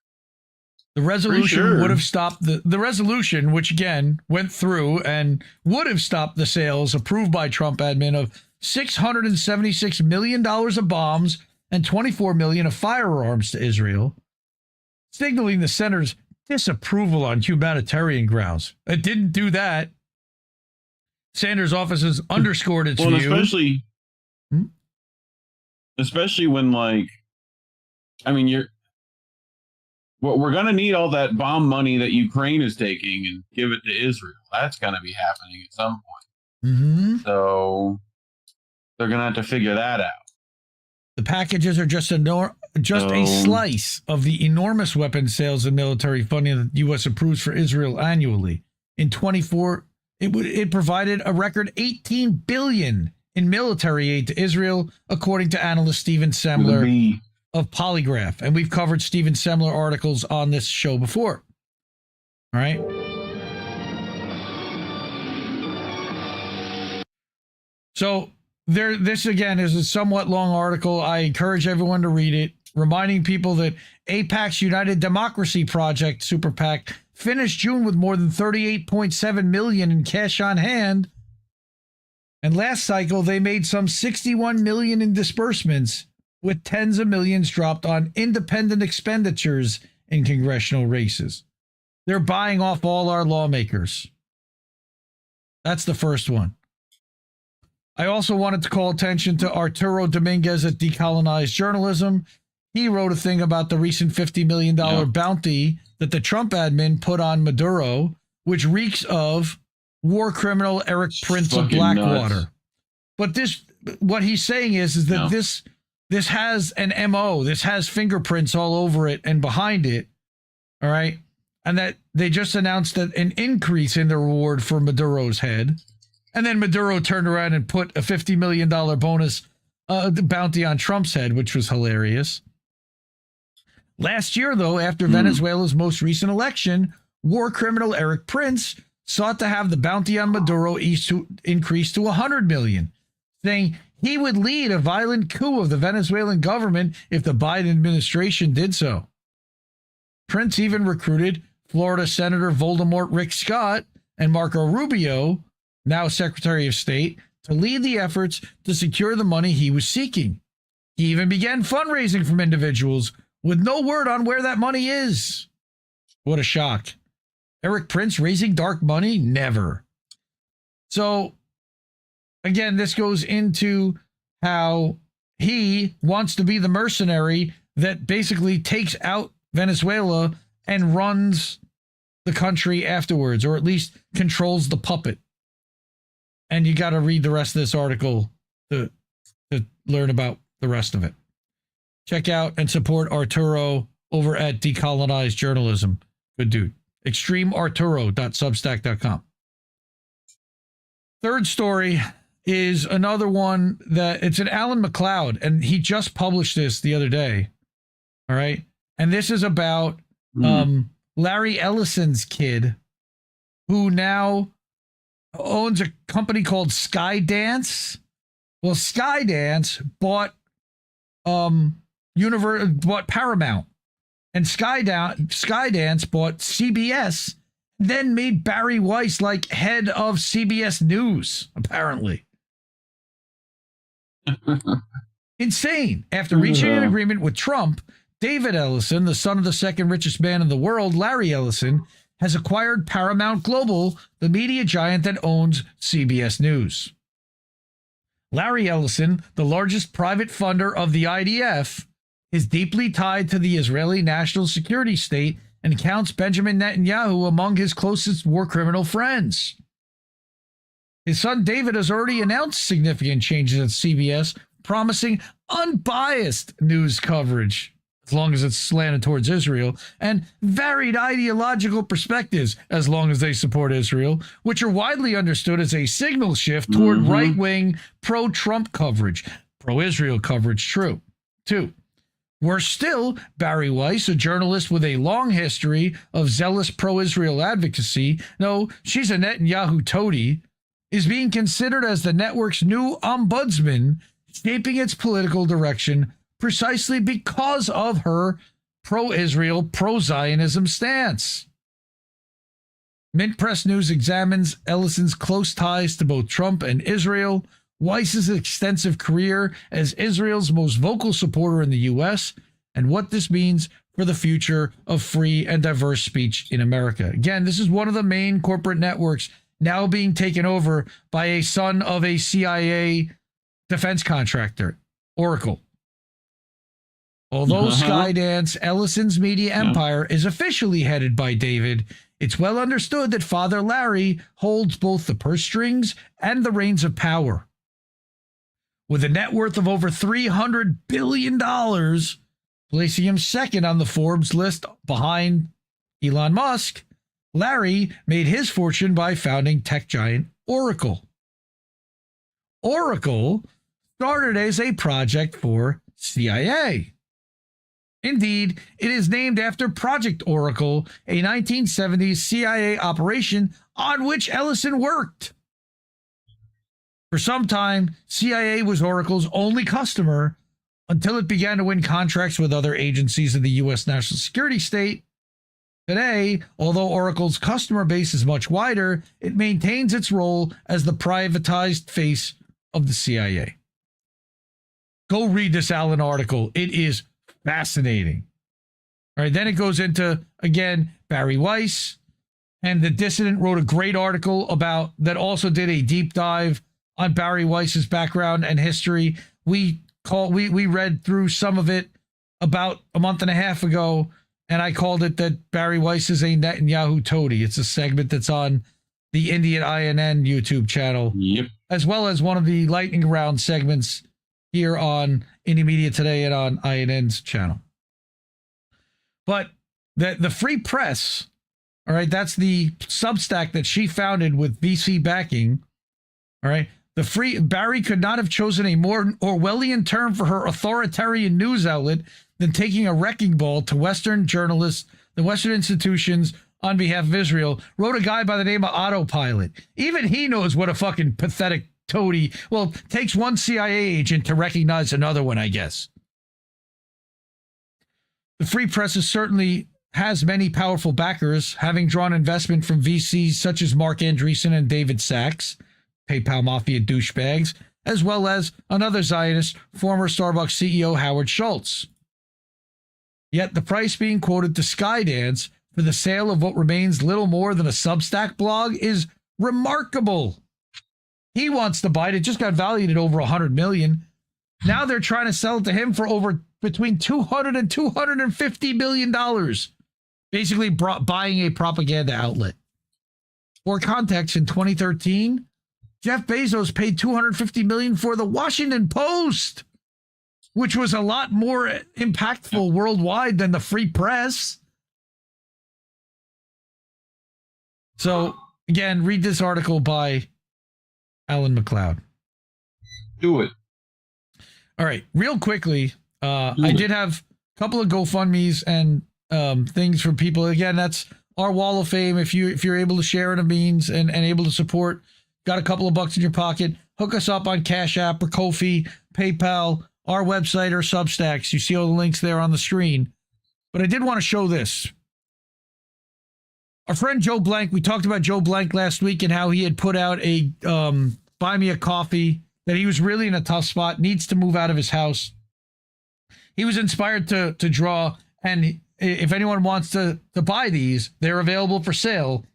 B: The resolution would have stopped the resolution, which again went through and would have stopped the sales approved by Trump admin of $676 million of bombs and $24 million of firearms to Israel, signaling the senator's disapproval on humanitarian grounds. It didn't do that. Sanders' office has underscored its view.
G: Especially when, like, I mean, Well, we're going to need all that bomb money that Ukraine is taking and give it to Israel. That's going to be happening at some point.
F: Mm-hmm.
G: So they're going to have to figure that out.
F: The packages are just a slice of the enormous weapons sales and military funding that the U.S. approves for Israel annually. In 24, it provided a record $18 billion in military aid to Israel, according to analyst Stephen Semler of Polygraph. And we've covered Stephen Semler articles on this show before. All right. So this again is a somewhat long article. I encourage everyone to read it, reminding people that AIPAC's United Democracy Project, Super PAC, finished June with more than $38.7 million in cash on hand. And last cycle, they made some $61 million in disbursements, with tens of millions dropped on independent expenditures in congressional races. They're buying off all our lawmakers. That's the first one. I also wanted to call attention to Arturo Dominguez at Decolonized Journalism. He wrote a thing about the recent $50 million bounty that the Trump admin put on Maduro, which reeks of war criminal Eric Prince of Blackwater. Nuts. But what he's saying is that this has an MO. This has fingerprints all over it and behind it. All right. And that they just announced that an increase in the reward for Maduro's head. And then Maduro turned around and put a $50 million bonus bounty on Trump's head, which was hilarious. Last year, though, after Venezuela's most recent election, war criminal Eric Prince sought to have the bounty on Maduro increase to $100 million, saying he would lead a violent coup of the Venezuelan government if the Biden administration did so. Prince even recruited Florida Senator Voldemort Rick Scott and Marco Rubio, now Secretary of State, to lead the efforts to secure the money he was seeking. He even began fundraising from individuals with no word on where that money is. What a shock. Eric Prince raising dark money? Never. So, again, this goes into how he wants to be the mercenary that basically takes out Venezuela and runs the country afterwards, or at least controls the puppet. And you got to read the rest of this article to learn about the rest of it. Check out and support Arturo over at Decolonized Journalism. Good dude. ExtremeArturo.substack.com. Third story is another one that it's an Alan McLeod, and he just published this the other day. All right. And this is about Larry Ellison's kid, who now owns a company called Skydance. Well, Skydance bought Paramount, and Skydance bought CBS, then made Barry Weiss like head of CBS News, apparently. Insane. After reaching an agreement with Trump, David Ellison, the son of the second richest man in the world, Larry Ellison, has acquired Paramount Global, the media giant that owns CBS News. Larry Ellison, the largest private funder of the IDF, is deeply tied to the Israeli national security state and counts Benjamin Netanyahu among his closest war criminal friends. His son David has already announced significant changes at CBS, promising unbiased news coverage, as long as it's slanted towards Israel, and varied ideological perspectives, as long as they support Israel, which are widely understood as a signal shift toward right-wing pro-Trump coverage. Pro-Israel coverage, true. 2. Worse still, Barry Weiss, a journalist with a long history of zealous pro-Israel advocacy, no, she's a Netanyahu toady, is being considered as the network's new ombudsman, shaping its political direction precisely because of her pro-Israel, pro-Zionism stance. Mint Press News examines Ellison's close ties to both Trump and Israel, Weiss's extensive career as Israel's most vocal supporter in the U.S., and what this means for the future of free and diverse speech in America. Again, this is one of the main corporate networks now being taken over by a son of a CIA defense contractor, Oracle. Although Skydance, Ellison's media empire, is officially headed by David, it's well understood that Father Larry holds both the purse strings and the reins of power. With a net worth of over $300 billion, placing him second on the Forbes list behind Elon Musk, Larry made his fortune by founding tech giant Oracle. Oracle started as a project for CIA. Indeed, it is named after Project Oracle, a 1970s CIA operation on which Ellison worked. For some time, CIA was Oracle's only customer until it began to win contracts with other agencies of the U.S. national security state. Today, although Oracle's customer base is much wider, it maintains its role as the privatized face of the CIA. Go read this Allen article. It is fascinating. All right, then it goes into, again, Barry Weiss, and The Dissident wrote a great article about that, also did a deep dive on Barry Weiss's background and history. We read through some of it about a month and a half ago, and I called it that Barry Weiss is a Netanyahu toady. It's a segment that's on the Indian INN YouTube channel, as well as one of the lightning round segments here on Indie Media Today and on INN's channel. But the Free Press, all right, that's the Substack that she founded with VC backing. All right, Barry could not have chosen a more Orwellian term for her authoritarian news outlet than taking a wrecking ball to Western journalists, the Western institutions on behalf of Israel, wrote a guy by the name of Autopilot. Even he knows what a fucking pathetic toady. Well, takes one CIA agent to recognize another one, I guess. The Free Press certainly has many powerful backers, having drawn investment from VCs such as Mark Andreessen and David Sachs, PayPal Mafia douchebags, as well as another Zionist, former Starbucks CEO Howard Schultz. Yet the price being quoted to Skydance for the sale of what remains little more than a Substack blog is remarkable. He wants to buy it. It just got valued at over $100 million. Now they're trying to sell it to him for over between $200 and $250 million. Basically buying a propaganda outlet. For context, in 2013, Jeff Bezos paid $250 million for the Washington Post, which was a lot more impactful worldwide than the Free Press. So, again, read this article by Alan McLeod.
G: Do it.
F: All right, real quickly, I did have a couple of GoFundMes and things for people. Again, that's our wall of fame. If you're able to share in a means and able to support, got a couple of bucks in your pocket, hook us up on Cash App or Ko-fi, PayPal, our website or Substacks. You see all the links there on the screen. But I did want to show this. Our friend Joe Blank, we talked about Joe Blank last week and how he had put out a buy me a coffee, that he was really in a tough spot, needs to move out of his house. He was inspired to draw, and if anyone wants to buy these, they're available for sale.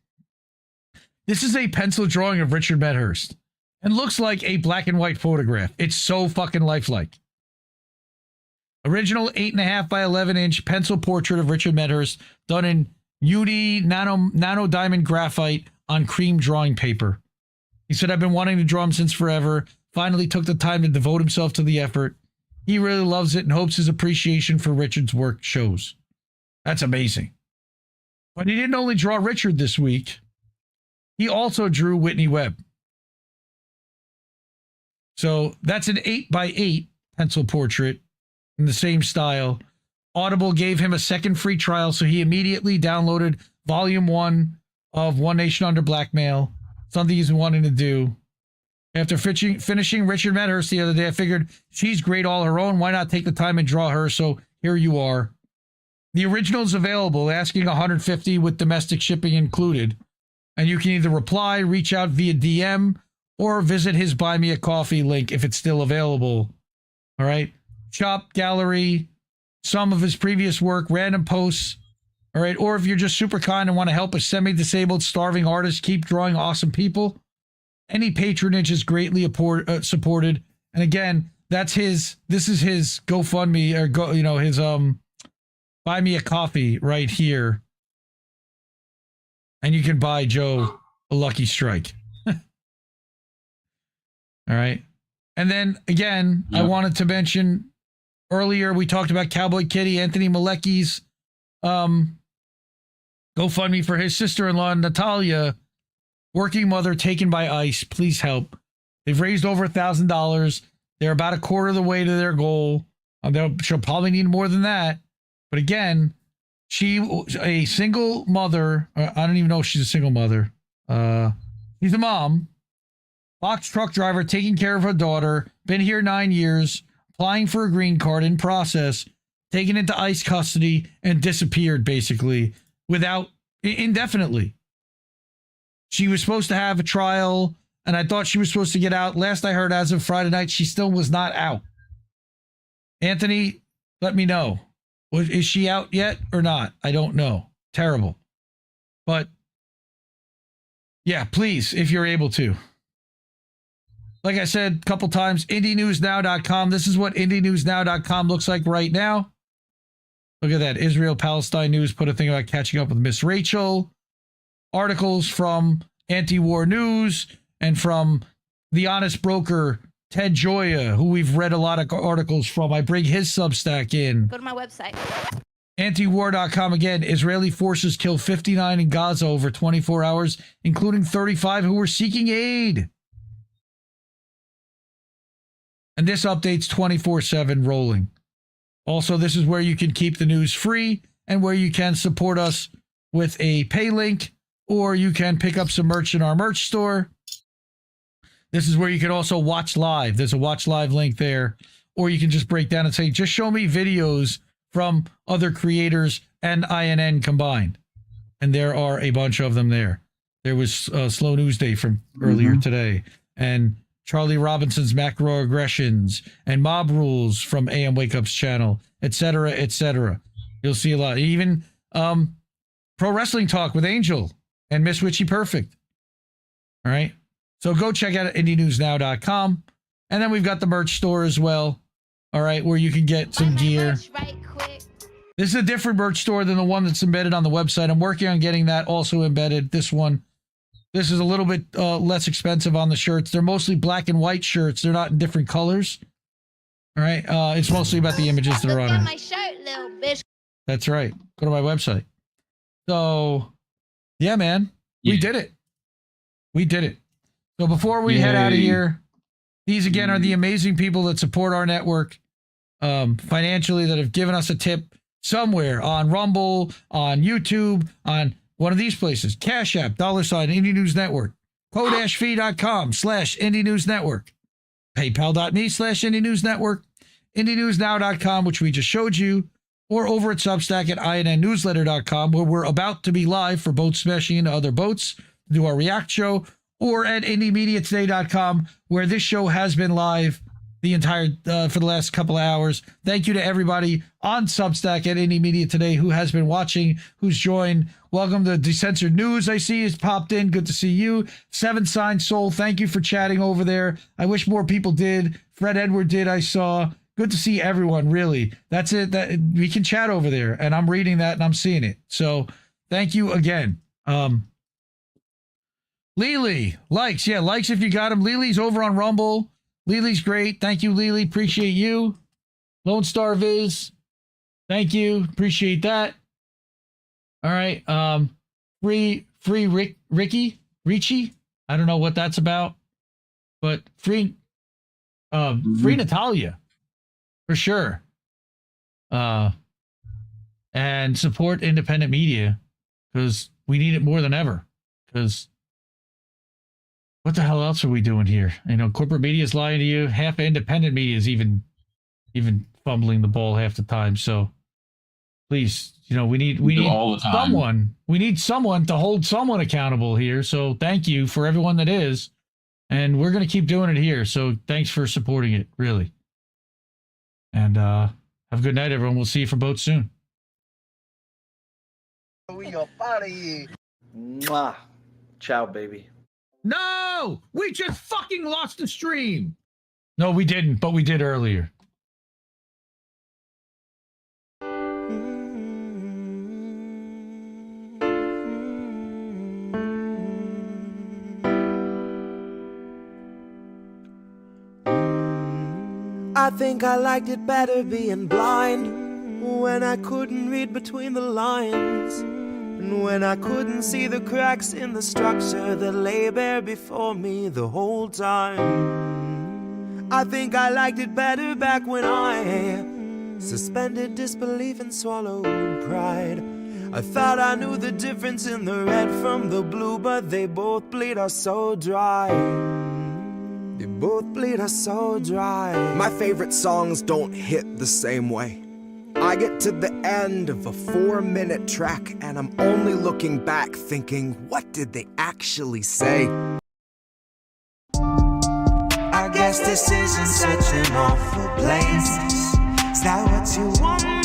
F: This is a pencil drawing of Richard Medhurst and looks like a black and white photograph. It's so fucking lifelike. Original 8.5 by 11 inch pencil portrait of Richard Medhurst done in UD nano diamond graphite on cream drawing paper. He said, I've been wanting to draw him since forever. Finally took the time to devote himself to the effort. He really loves it and hopes his appreciation for Richard's work shows. That's amazing. But he didn't only draw Richard this week. He also drew Whitney Webb. So that's an 8 by 8 pencil portrait in the same style. Audible gave him a second free trial, so he immediately downloaded volume 1 of One Nation Under Blackmail, something he's been wanting to do. After finishing Richard Medhurst the other day, I figured she's great all her own. Why not take the time and draw her? So here you are. The original is available, asking $150 with domestic shipping included. And you can either reply, reach out via DM, or visit his Buy Me a Coffee link if it's still available. All right. Shop, gallery, some of his previous work, random posts. All right. Or if you're just super kind and want to help a semi-disabled, starving artist keep drawing awesome people, any patronage is greatly supported. And again, That's his. This is his GoFundMe or go. You know, his buy me a coffee right here, and you can buy Joe a Lucky Strike. All right, and then again, I wanted to mention earlier we talked about Cowboy Kitty, Anthony Malecki's GoFundMe for his sister-in-law Natalia, working mother taken by ICE. Please help. They've raised over $1,000. They're about a quarter of the way to their goal. She'll probably need more than that. But again, a single mother. I don't even know if she's a single mother. She's a mom. Box truck driver taking care of her daughter. Been here 9 years. Applying for a green card in process. Taken into ICE custody and disappeared basically indefinitely. She was supposed to have a trial, and I thought she was supposed to get out. Last I heard, as of Friday night, she still was not out. Anthony, let me know. Is she out yet or not? I don't know. Terrible. But, yeah, please, if you're able to. Like I said a couple times, IndieNewsNow.com. This is what IndieNewsNow.com looks like right now. Look at that. Israel-Palestine News put a thing about catching up with Miss Rachel. Articles from Anti-War News and from The Honest Broker, Ted Joya, who we've read a lot of articles from. I bring his Substack in.
M: Go to my website.
F: Antiwar.com again. Israeli forces kill 59 in Gaza over 24 hours, including 35 who were seeking aid. And this update's 24/7 rolling. Also, this is where you can keep the news free and where you can support us with a pay link, or you can pick up some merch in our merch store. This is where you can also watch live. There's a watch live link there. Or you can just break down and say, just show me videos from other creators and INN combined. And there are a bunch of them there. There was Slow News Day from earlier today. And Charlie Robinson's Macroaggressions and Mob Rules from AM Wake Up's channel, etc., etc. You'll see a lot. Even Pro Wrestling Talk with Angel and Miss Witchy Perfect. All right. So go check out IndieNewsNow.com. And then we've got the merch store as well. All right. Where you can get some gear. This is a different merch store than the one that's embedded on the website. I'm working on getting that also embedded. This is a little bit less expensive on the shirts. They're mostly black and white shirts. They're not in different colors. All right. It's mostly about the images that are on it.
M: My shirt, little bitch.
F: That's right. Go to my website. So, yeah, man, we did it. We did it. So before we head out of here, these again are the amazing people that support our network financially, that have given us a tip somewhere on Rumble, on YouTube, on one of these places, Cash App, $, Indie News Network, ko-fi.com/Indie News Network, paypal.me/Indie News Network, IndieNewsNow.com, which we just showed you, or over at Substack at INNnewsletter.com, where we're about to be live for boats smashing into other boats to do our react show, or at IndieMediaToday.com, where this show has been live the entire for the last couple of hours. Thank you to everybody on Substack at Indie Media Today who has been watching, who's joined. Welcome to Decensored News. I see has popped in. Good to see you. Seven Sign Soul, thank you for chatting over there. I wish more people did. Fred Edward did, I saw. Good to see everyone, really. That's it. That we can chat over there, and I'm reading that and I'm seeing it. So thank you again. Lily, likes. Yeah, likes if you got him. Lily's over on Rumble. Lily's great. Thank you, Lily. Appreciate you. Lone Star Viz. Thank you. Appreciate that. All right. Free Richie. I don't know what that's about, but free Natalia for sure. And support independent media because we need it more than ever. Because what the hell else are we doing here? You know, corporate media is lying to you. Half independent media is even fumbling the ball half the time. So please, you know, we need
G: all the time.
F: someone. We need someone to hold someone accountable here. So thank you for everyone that is, and we're gonna keep doing it here. So thanks for supporting it, really. And have a good night, everyone. We'll see you for boats soon.
N: We gonna party. Mwah. Ciao, baby.
F: No! We just fucking lost the stream! No, we didn't, but we did earlier.
B: I think I liked it better being blind, when I couldn't read between the lines, and when I couldn't see the cracks in the structure that lay bare before me the whole time. I think I liked it better back when I suspended disbelief and swallowed pride. I thought I knew the difference in the red from the blue, but they both bleed us so dry. They both bleed us so dry. My favorite songs don't hit the same way. I get to the end of a 4-minute track and I'm only looking back thinking, what did they actually say? I guess this isn't such an awful place. Is that what you want?